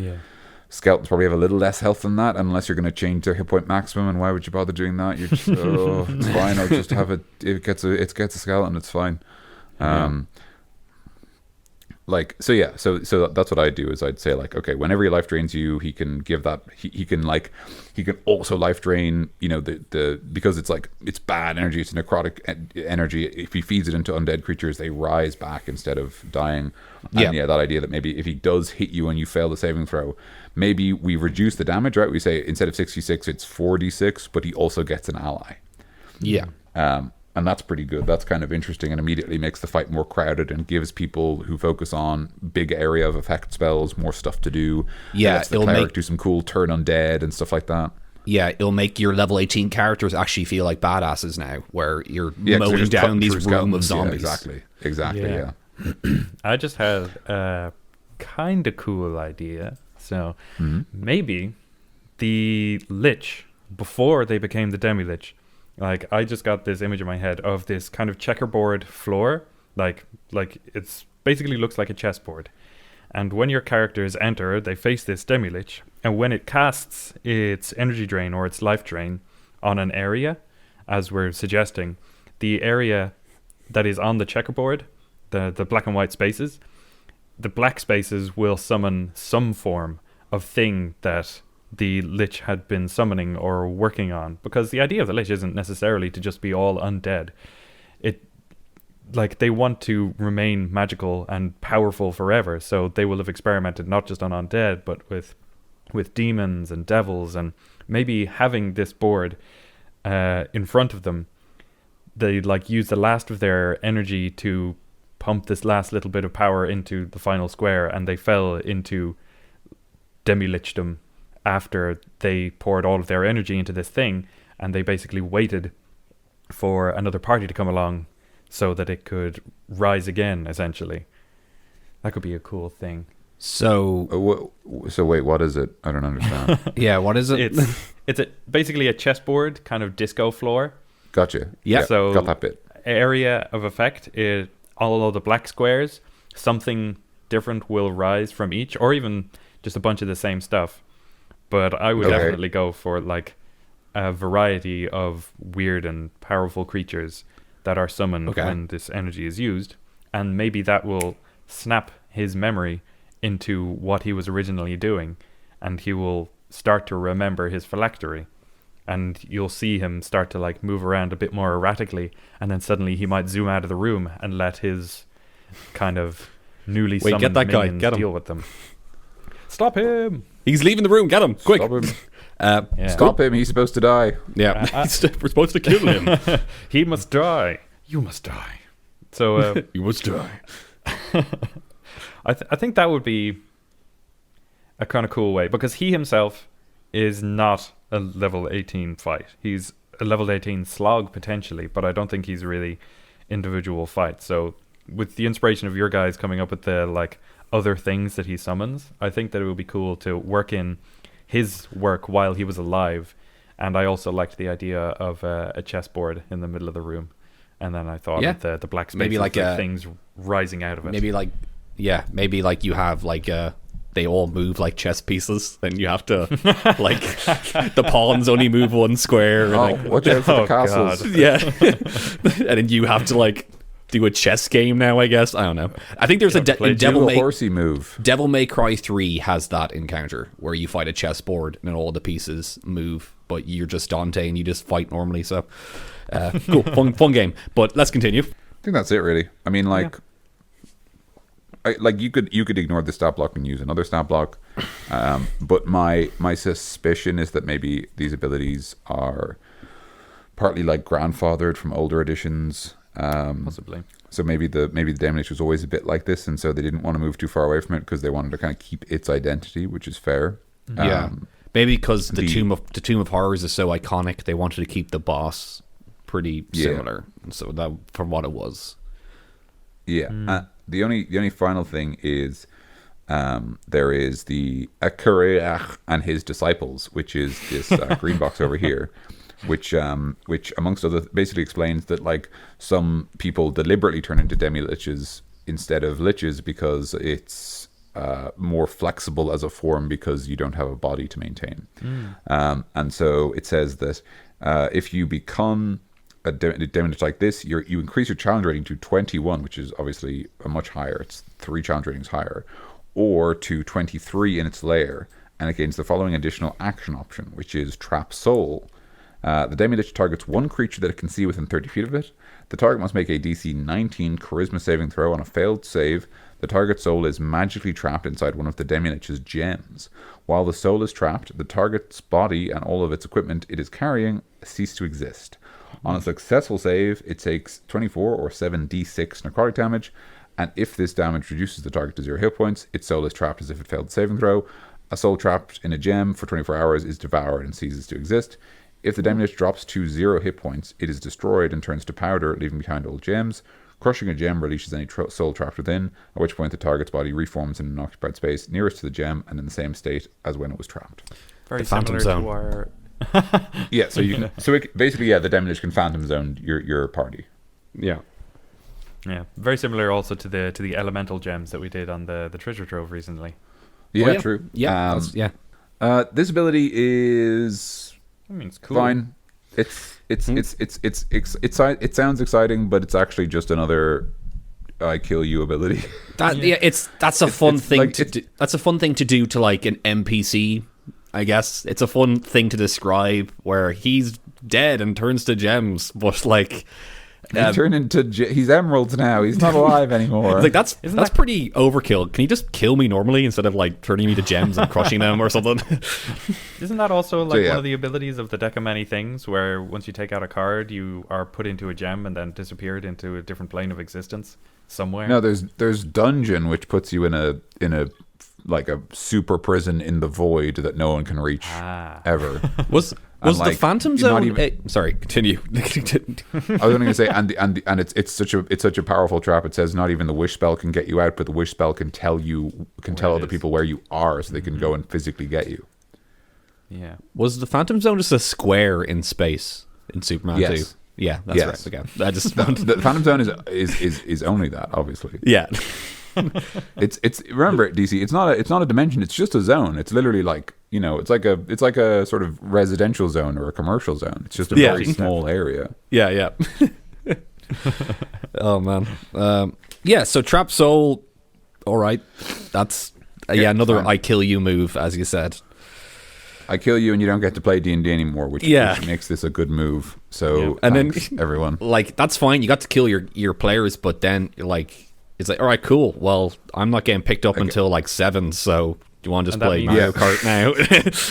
skeletons probably have a little less health than that, unless you're going to change their hit point maximum. And why would you bother doing that? You're just it's fine. I'll just have it. It gets a skeleton. It's fine. Like, so yeah, so that's what I'd do, is I'd say, like, okay, whenever your life drains you, he can give that, he can also life drain, you know, the because it's like, it's bad energy, it's necrotic energy. If he feeds it into undead creatures, they rise back instead of dying. And that idea that maybe if he does hit you and you fail the saving throw, maybe we reduce the damage, right? We say instead of 66, it's 4d6, but he also gets an ally. Yeah. And that's pretty good. That's kind of interesting, and immediately makes the fight more crowded and gives people who focus on big area of effect spells more stuff to do. Yeah, lets the cleric do some cool turn undead and stuff like that. Yeah, it'll make your level 18 characters actually feel like badasses now, where you're mowing down these room of zombies. Yeah, exactly. Yeah. I just had a kind of cool idea. So maybe the Lich, before they became the Demilich, Like, I just got this image in my head of this kind of checkerboard floor, like it's basically looks like a chessboard. And when your characters enter, they face this Demilich, and when it casts its energy drain or its life drain on an area, as we're suggesting, the area that is on the checkerboard, the black and white spaces, the black spaces will summon some form of thing that the Lich had been summoning or working on. Because the idea of the Lich isn't necessarily to just be all undead. Like, they want to remain magical and powerful forever, so they will have experimented not just on undead, but with demons and devils, and maybe having this board in front of them, they like use the last of their energy to pump this last little bit of power into the final square, and they fell into Demilichdom after they poured all of their energy into this thing, and they basically waited for another party to come along so that it could rise again, essentially. That could be a cool thing. So, So wait, what is it? I don't understand. yeah, what is it? It's basically a chessboard, kind of disco floor. Gotcha. Yeah. So got that bit. Area of effect is all of the black squares. Something different will rise from each, or even just a bunch of the same stuff. But I would definitely go for like a variety of weird and powerful creatures that are summoned when this energy is used, and maybe that will snap his memory into what he was originally doing, and he will start to remember his phylactery, and you'll see him start to like move around a bit more erratically, and then suddenly he might zoom out of the room and let his kind of newly summoned get that guy. minions Get him. deal with them. Stop him! He's leaving the room. Get him quick. Stop him. Yeah. Stop him. He's supposed to die. Yeah, we're supposed to kill him. He must die. You must die. So You must die. I think that would be a kind of cool way, because he himself is not a level 18 fight. He's a level 18 slog potentially, but I don't think he's really individual fight. So with the inspiration of your guys coming up with the like other things that he summons, I think that it would be cool to work in his work while he was alive. And I also liked the idea of a chessboard in the middle of the room. And then I thought of the black spaces, maybe like things rising out of it. Maybe like you have like they all move like chess pieces, and you have to like the pawns only move one square. And, like, Watch out for the castles. God. yeah, and then you have to like do a chess game now. I guess I don't know. I think there's in Do Devil a May horsey move. Devil May Cry 3 has that encounter where you fight a chessboard and all the pieces move, but you're just Dante and you just fight normally. So cool, fun game. But let's continue. I think that's it, really. I mean, like, you could ignore the stat block and use another stat block, but my suspicion is that maybe these abilities are partly like grandfathered from older editions. Possibly. So maybe the Demilich was always a bit like this, and so they didn't want to move too far away from it because they wanted to kind of keep its identity, which is fair. Yeah, maybe because the Tomb of Horrors is so iconic, they wanted to keep the boss pretty similar. And so that from what it was. Yeah. The only final thing is there is the Akuriach and his disciples, which is this green box over here, which amongst other basically explains that like some people deliberately turn into demi-liches instead of liches because it's more flexible as a form because you don't have a body to maintain. And so it says that if you become a Demilich like this, you increase your challenge rating to 21, which is obviously a much higher. It's 3 challenge ratings higher, or to 23 in its lair, and it gains the following additional action option, which is Trap Soul. The Demilich targets one creature that it can see within 30 feet of it. The target must make a DC 19 Charisma saving throw. On a failed save, the target soul is magically trapped inside one of the Demilich's gems. While the soul is trapped, the target's body and all of its equipment it is carrying cease to exist. On a successful save, it takes 24 or 7d6 necrotic damage, and if this damage reduces the target to 0 hit points, its soul is trapped as if it failed the saving throw. A soul trapped in a gem for 24 hours is devoured and ceases to exist. If the Demilich drops to 0 hit points, it is destroyed and turns to powder, leaving behind all gems. Crushing a gem releases any soul trapped within, at which point the target's body reforms in an occupied space nearest to the gem and in the same state as when it was trapped. Very The Phantom similar Zone. to our Yeah, so you can, basically, yeah, the Demilich can Phantom Zone your party. Yeah. Yeah, very similar also to the elemental gems that we did on the treasure trove recently. Yeah, Oh, true. Yeah. Yeah. This ability is I mean, it's cool. fine. It sounds exciting, but it's actually just another I kill you ability. That's a fun thing like, to do. That's a fun thing to do to like an NPC. I guess it's a fun thing to describe where he's dead and turns to gems, but like. He's emeralds now. He's not alive anymore. Like that's pretty overkill. Can you just kill me normally instead of like turning me to gems and crushing them or something? Isn't that also like one of the abilities of the deck of many things, where once you take out a card, you are put into a gem and then disappeared into a different plane of existence somewhere? No, there's dungeon, which puts you in a like a super prison in the void that no one can reach ever. Was the Phantom Zone? Sorry, continue. I was going to say, and it's such a powerful trap. It says not even the wish spell can get you out, but the wish spell can tell other people where you are, so they can go and physically get you. Yeah. Was the Phantom Zone just a square in space in Superman 2? Yeah, that's right. Okay, I just the Phantom Zone is only that, obviously. Yeah. It's remember, DC, it's not a dimension, it's just a zone. It's literally like, it's like a sort of residential zone or a commercial zone. It's just a very small area. Yeah. Oh man. So Trap Soul, all right. That's another fine. I kill you move, as you said. I kill you and you don't get to play D&D anymore, which makes this a good move. So and thanks, then everyone. Like that's fine. You got to kill your players, but then like it's like, all right, cool. Well, I'm not getting picked up until like 7, so do you want to just play Mario Kart now?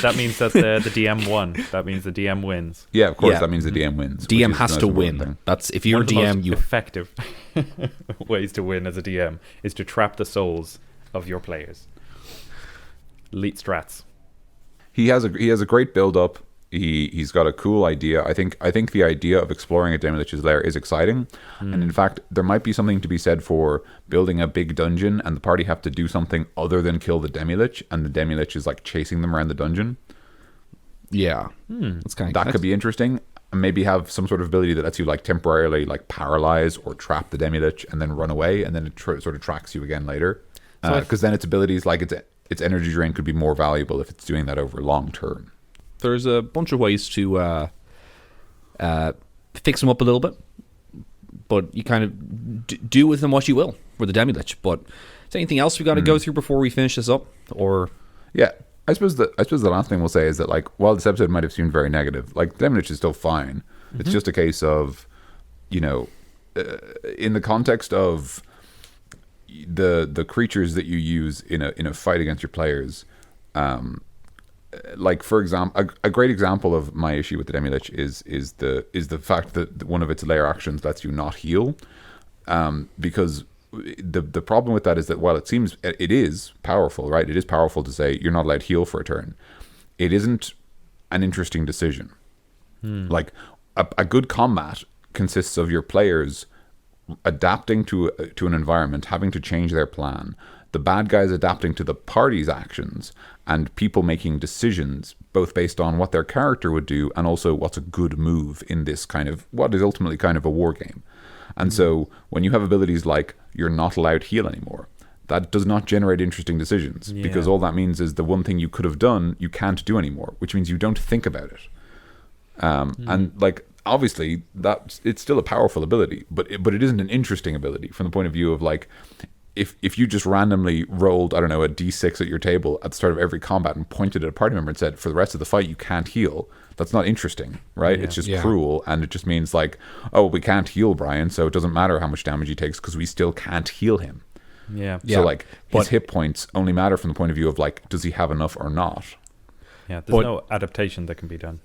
That means that the DM won. That means the DM wins. Yeah, of course, that means the DM wins. DM has to win. That's if you're One of the DM, most effective ways to win as a DM is to trap the souls of your players. Elite strats. He has a great build up. He's got a cool idea. I think the idea of exploring a Demilich's lair is exciting, and in fact, there might be something to be said for building a big dungeon, and the party have to do something other than kill the Demilich, and the Demilich is like chasing them around the dungeon. Yeah, that's kind of that could be interesting. And maybe have some sort of ability that lets you like temporarily like paralyze or trap the Demilich and then run away, and then it sort of tracks you again later. Because then its abilities, like its energy drain, could be more valuable if it's doing that over long term. There's a bunch of ways to fix them up a little bit, but you kind of do with them what you will for the Demilich. But is there anything else we got to go through before we finish this up? Or I suppose the last thing we'll say is that, like, while this episode might have seemed very negative, like, Demilich is still fine. It's just a case of, in the context of the creatures that you use in a fight against your players. Like, for example, a great example of my issue with the Demilich is the fact that one of its layer actions lets you not heal, because the problem with that is that while it is powerful, right? It is powerful to say you're not allowed to heal for a turn. It isn't an interesting decision. Like a good combat consists of your players adapting to an environment, having to change their plan, the bad guys adapting to the party's actions, and people making decisions both based on what their character would do and also what's a good move in this kind of what is ultimately kind of a war game. And so when you have abilities like you're not allowed to heal anymore, that does not generate interesting decisions, because all that means is the one thing you could have done you can't do anymore, which means you don't think about it. And like, obviously that it's still a powerful ability, but it isn't an interesting ability from the point of view of like, if you just randomly rolled, I don't know, a d6 at your table at the start of every combat and pointed at a party member and said, for the rest of the fight you can't heal, that's not interesting, right? It's just cruel, and it just means like, oh, we can't heal Brian, so it doesn't matter how much damage he takes because we still can't heal him. So like, his hit points only matter from the point of view of like, does he have enough or not? There's no adaptation that can be done.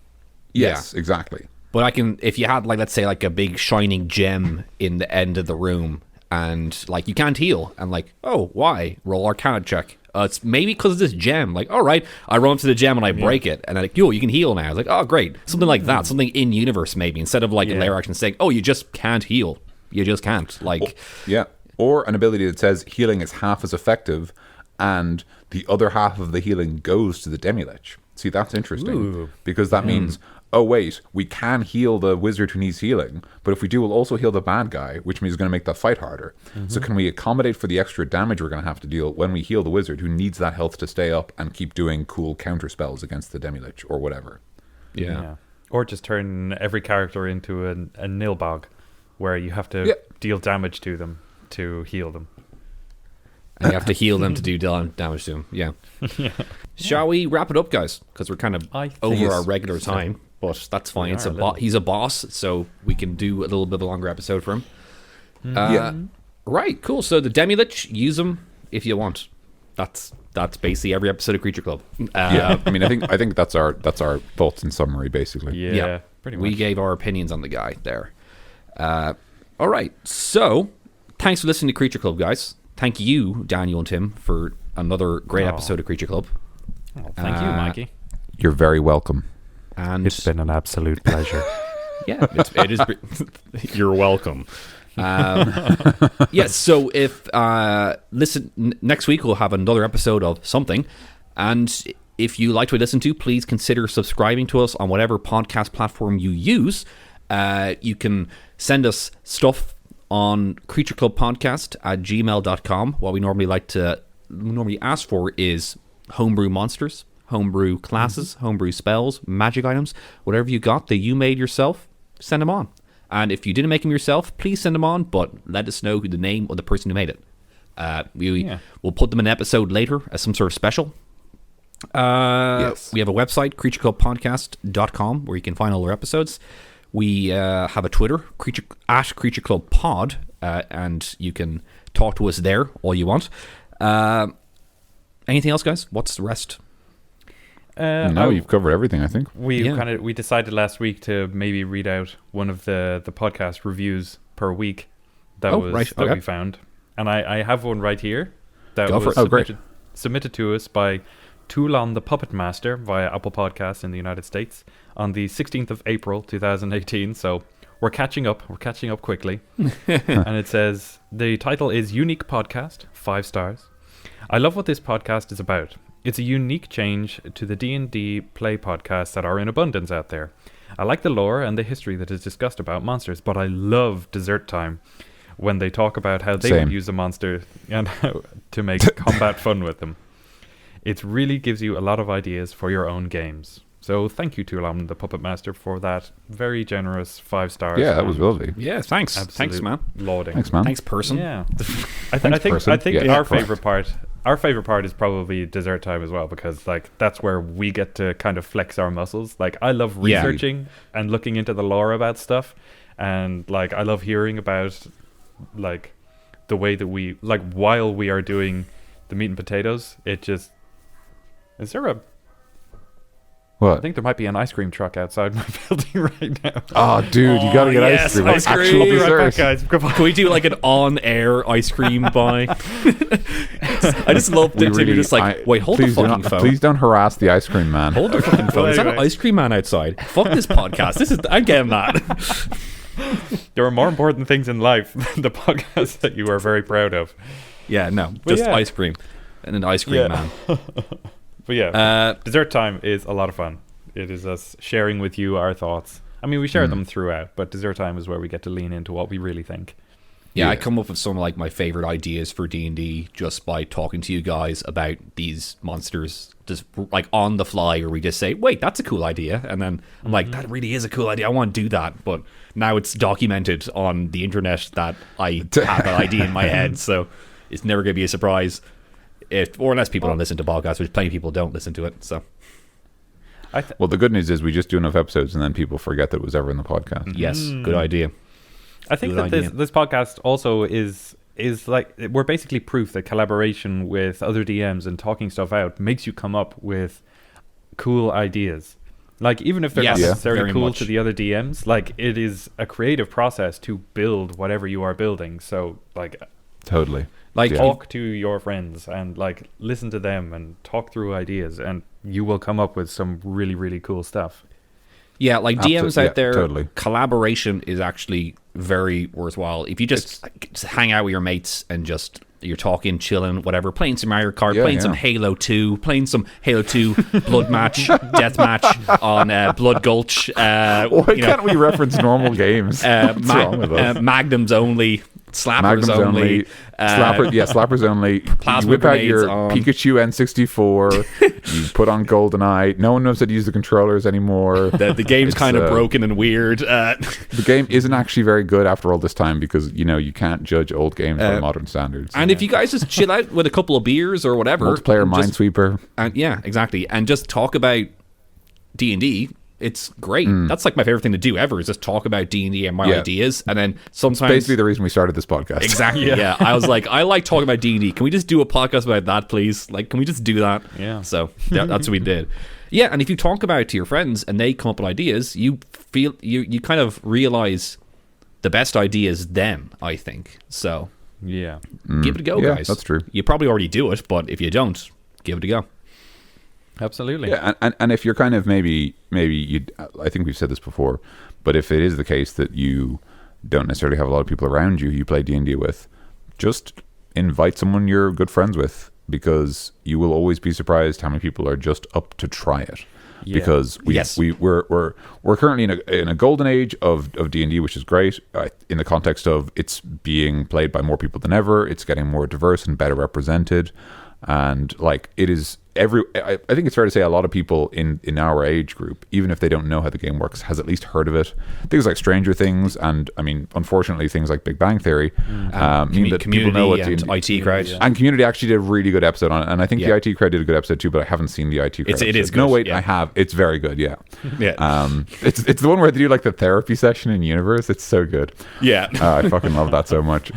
Yes, exactly. But if you had like, let's say like a big shining gem in the end of the room, and like you can't heal, and like, oh, why? Roll Arcana check. It's maybe because of this gem. Like, all right, I run up to the gem and I break it, and I'm like, yo, you can heal now. It's like, oh, great, something like that, something in universe maybe, instead of like a layer action saying, oh, you just can't heal. You just can't. Like, or an ability that says healing is half as effective, and the other half of the healing goes to the Demilich. See, that's interesting. Ooh. Because that means, oh, wait, we can heal the wizard who needs healing, but if we do, we'll also heal the bad guy, which means it's going to make the fight harder. So can we accommodate for the extra damage we're going to have to deal when we heal the wizard who needs that health to stay up and keep doing cool counter spells against the Demilich or whatever? Yeah. Or just turn every character into a nilbog, where you have to deal damage to them to heal them. And you have to heal them to do damage to them. Yeah. Shall we wrap it up, guys? Because we're kind of over our regular time, but that's fine. He's a boss, so we can do a little bit of a longer episode for him. Right, cool. So the Demilich, use them if you want. That's basically every episode of Creature Club. I mean, I think that's our thoughts in summary, basically. Yeah, pretty much. We gave our opinions on the guy there. All right, so thanks for listening to Creature Club, guys. Thank you, Daniel and Tim, for another great episode of Creature Club. Oh, thank you, Mikey. You're very welcome. And It's been an absolute pleasure. yeah, it is. You're welcome. Yes, so if listen next week we'll have another episode of something, and if you like what we listen to, please consider subscribing to us on whatever podcast platform you use. You can send us stuff on creatureclubpodcast@gmail.com. What we normally ask for is homebrew monsters, homebrew classes, homebrew spells, magic items, whatever you got that you made yourself, send them on. And if you didn't make them yourself, please send them on, but let us know who the name of the person who made it. We'll put them in an episode later as some sort of special. Yes. We have a website, creatureclubpodcast.com, where you can find all our episodes. We have a Twitter, Creature Club Pod, and you can talk to us there all you want. Anything else, guys? What's the rest? No, you've covered everything, I think. We decided last week to maybe read out one of the podcast reviews per week that we found, and I have one right here that was submitted to us by Toulon the Puppet Master via Apple Podcasts in the United States on the 16th of April 2018. So we're catching up quickly. And it says, the title is Unique Podcast, 5 stars. I love what this podcast is about. It's a unique change to the D&D play podcasts that are in abundance out there. I like the lore and the history that is discussed about monsters, but I love Dessert Time when they talk about how they would use a monster and how to make combat fun with them. It really gives you a lot of ideas for your own games. So thank you, Toulon the Puppet Master, for that very generous 5 stars. Yeah, that was lovely. Yeah, thanks. Absolute Thanks, man. Lauding. Thanks, man. Thanks, person. Yeah. I think Yeah, our correct. favorite part is probably Dessert Time as well, because like that's where we get to kind of flex our muscles. Like I love researching and looking into the lore about stuff, and like I love hearing about like the way that we like while we are doing the meat and potatoes. It just is there a What? I think there might be an ice cream truck outside my building right now. Oh, dude, you gotta get ice cream. ice cream. Actual We'll be Right back, dessert. guys. Goodbye. Can we do like an on-air ice cream buy? I just love that you're just like, wait, hold the please do fucking not- phone. Please don't harass the ice cream man. Hold the fucking phone. Is that an Anyway. ice cream man outside? Fuck this podcast. I'm getting that. There are more important things in life than the podcast that you are very proud of. Yeah, no, But just yeah. ice cream and an ice cream man. But yeah, Dessert Time is a lot of fun. It is us sharing with you our thoughts. I mean, we share them throughout, but Dessert Time is where we get to lean into what we really think. Yeah, I Yeah. come up with some of like my favorite ideas for D&D just by talking to you guys about these monsters, just like on the fly, or we just say, "Wait, that's a cool idea," and then I'm like, "That really is a cool idea. I want to do that." But now it's documented on the internet that I have an idea in my head, so it's never going to be a surprise, or unless people don't listen to podcasts, which plenty of people don't listen to it. So Well, the good news is we just do enough episodes and then people forget that it was ever in the podcast. yes, good idea. I think Good that idea. this podcast also is like we're basically proof that collaboration with other DMs and talking stuff out makes you come up with cool ideas. Like even if they're Yes, not yeah, necessarily very cool much. to the other DMs, like it is a creative process to build whatever you are building. So like Totally. Like talk to your friends and like listen to them and talk through ideas, and you will come up with some really, really cool stuff. Yeah, like DMs Absolutely, out there, totally. collaboration is actually very worthwhile. If you just hang out with your mates and just you're talking, chilling, whatever, playing some Mario Kart, playing some Halo 2, playing some Halo 2 blood match, death match on Blood Gulch. Why can't we reference normal games? What's wrong with us? Magnums only. Slappers only. Slappers only. Plasma you whip out your on. Pikachu N64. You put on GoldenEye. No one knows how to use the controllers anymore. The game's kind of broken and weird. The game isn't actually very good after all this time because, you can't judge old games by modern standards. And if you guys just chill out with a couple of beers or whatever. Multiplayer Minesweeper. And yeah, exactly. And just talk about D&D. It's great. That's like my favorite thing to do ever is just talk about D&D and my ideas. And then sometimes... Basically the reason we started this podcast. Exactly, yeah. I was like, I like talking about D&D. Can we just do a podcast about that, please? Like, can we just do that? Yeah. So that's what we did. Yeah, and if you talk about it to your friends and they come up with ideas, you feel... You kind of realize the best idea is them, I think. So... Yeah. Give it a go, guys. That's true. You probably already do it, but if you don't, give it a go. Absolutely. Yeah, and if you're kind of maybe you, I think we've said this before, but if it is the case that you don't necessarily have a lot of people around you who you play D&D with, just invite someone you're good friends with, because you will always be surprised how many people are just up to try it. Yeah. Because we're currently in a golden age of D&D, which is great in the context of it's being played by more people than ever. It's getting more diverse and better represented, and like it is. I think it's fair to say a lot of people in our age group, even if they don't know how the game works, has at least heard of it. Things like Stranger Things, and I mean, unfortunately, things like Big Bang Theory mean that people know what and IT crowd. And Community actually did a really good episode on it, and I think the IT crowd did a good episode too. But I haven't seen the IT crowd. It is good. No, wait, I have. It's very good. Yeah, yeah. It's the one where they do like the therapy session in Universe. It's so good. Yeah, I fucking love that so much.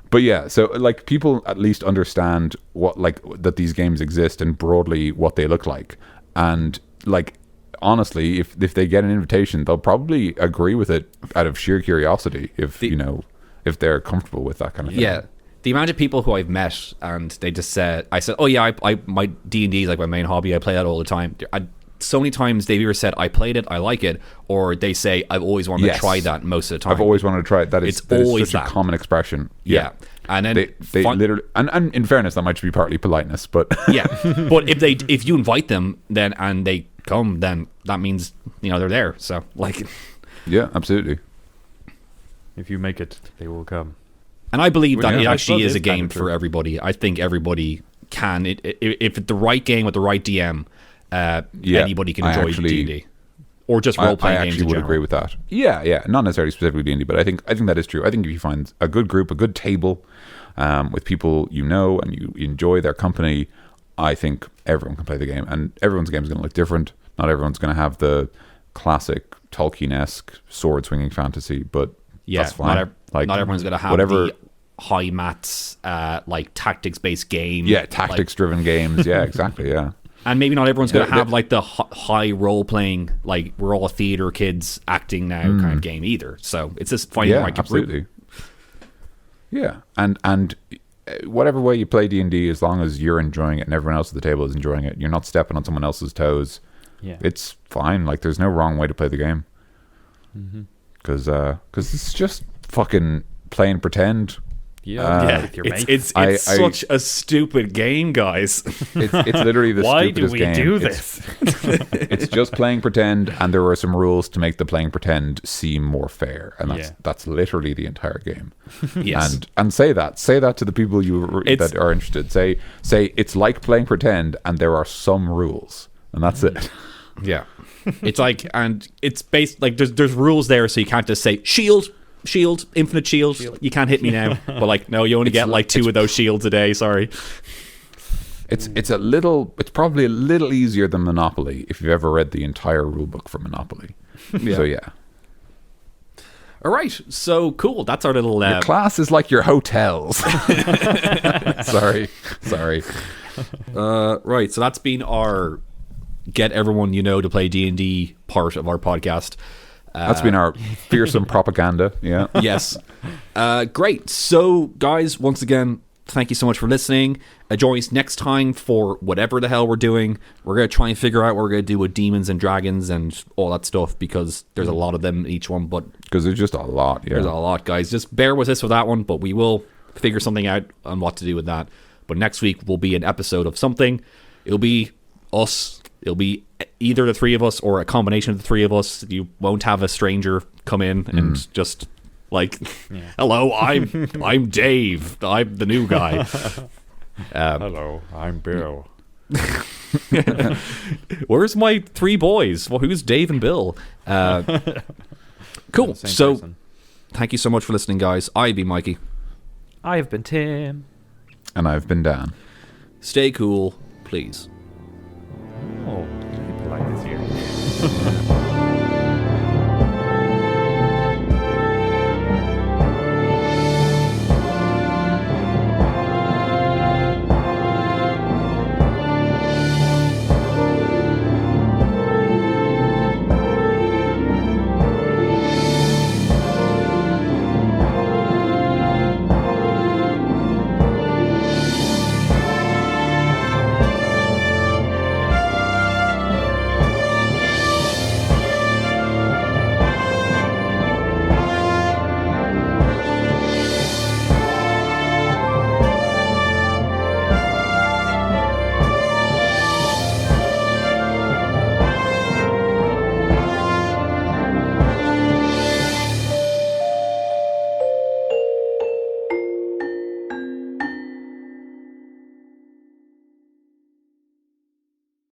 But yeah, so like people at least understand what like that these games exist and broadly what they look like, and like honestly, if they get an invitation, they'll probably agree with it out of sheer curiosity if if they're comfortable with that kind of thing. Yeah, the amount of people who I've met and they just said, I said, oh yeah, I my D&D is like my main hobby. I play that all the time. So many times they've either said I played it, I like it, or they say I've always wanted to try that most of the time. I've always wanted to try it. That is such a common expression. Yeah. And then they literally, and in fairness, that might just be partly politeness, but yeah. But if you invite them then and they come, then that means they're there. So like, yeah, absolutely. If you make it, they will come. And I believe that it actually is a game for everybody. I think everybody can. If it's the right game with the right DM. Anybody can enjoy D&D or just role-playing games. I actually would agree with that. Yeah, not necessarily specifically D&D, but I think that is true. I think if you find a good group, a good table with people and you enjoy their company, I think everyone can play the game, and everyone's game is going to look different. Not everyone's going to have the classic Tolkien-esque sword-swinging fantasy, but that's fine. Not everyone's going to have the high maths, like tactics-based game. Yeah, tactics-driven games. Yeah, exactly. Yeah. And maybe not everyone's going to have like the high role playing, like we're all theater kids acting now kind of game either. So it's just finding the right absolutely. Yeah, and whatever way you play D&D, as long as you're enjoying it and everyone else at the table is enjoying it, you're not stepping on someone else's toes. Yeah, it's fine. Like there's no wrong way to play the game. Because it's just fucking playing pretend. With your mate. It's such a stupid game, guys. It's literally the stupidest game. Why do we do this? It's just playing pretend, and there are some rules to make the playing pretend seem more fair, and that's literally the entire game. Yes, and say that to the people that are interested. Say it's like playing pretend, and there are some rules, and that's it. Yeah, it's like, and it's based like there's rules there, so you can't just say shield, infinite shield. You can't hit me now. But like, no, you only get like 2 of those shields a day. Sorry. It's probably a little easier than Monopoly if you've ever read the entire rule book for Monopoly. So yeah. All right. So cool. That's our little. Your class is like your hotels. Sorry. Right. So that's been our get everyone to play D&D part of our podcast. That's been our fearsome propaganda. Yeah. Yes. Great. So, guys, once again, thank you so much for listening. Join us next time for whatever the hell we're doing. We're going to try and figure out what we're going to do with demons and dragons and all that stuff, because there's a lot of them in each one. But because there's just a lot. Yeah. There's a lot, guys. Just bear with us for that one, but we will figure something out on what to do with that. But next week will be an episode of something. It'll be us. It'll be either the three of us or a combination of the three of us. You won't have a stranger come in and just like, hello, I'm Dave. I'm the new guy. Hello, I'm Bill. Where's my three boys? Well, who's Dave and Bill? Cool. So, person. Thank you so much for listening, guys. I've been Mikey. I have been Tim. And I've been Dan. Stay cool, please.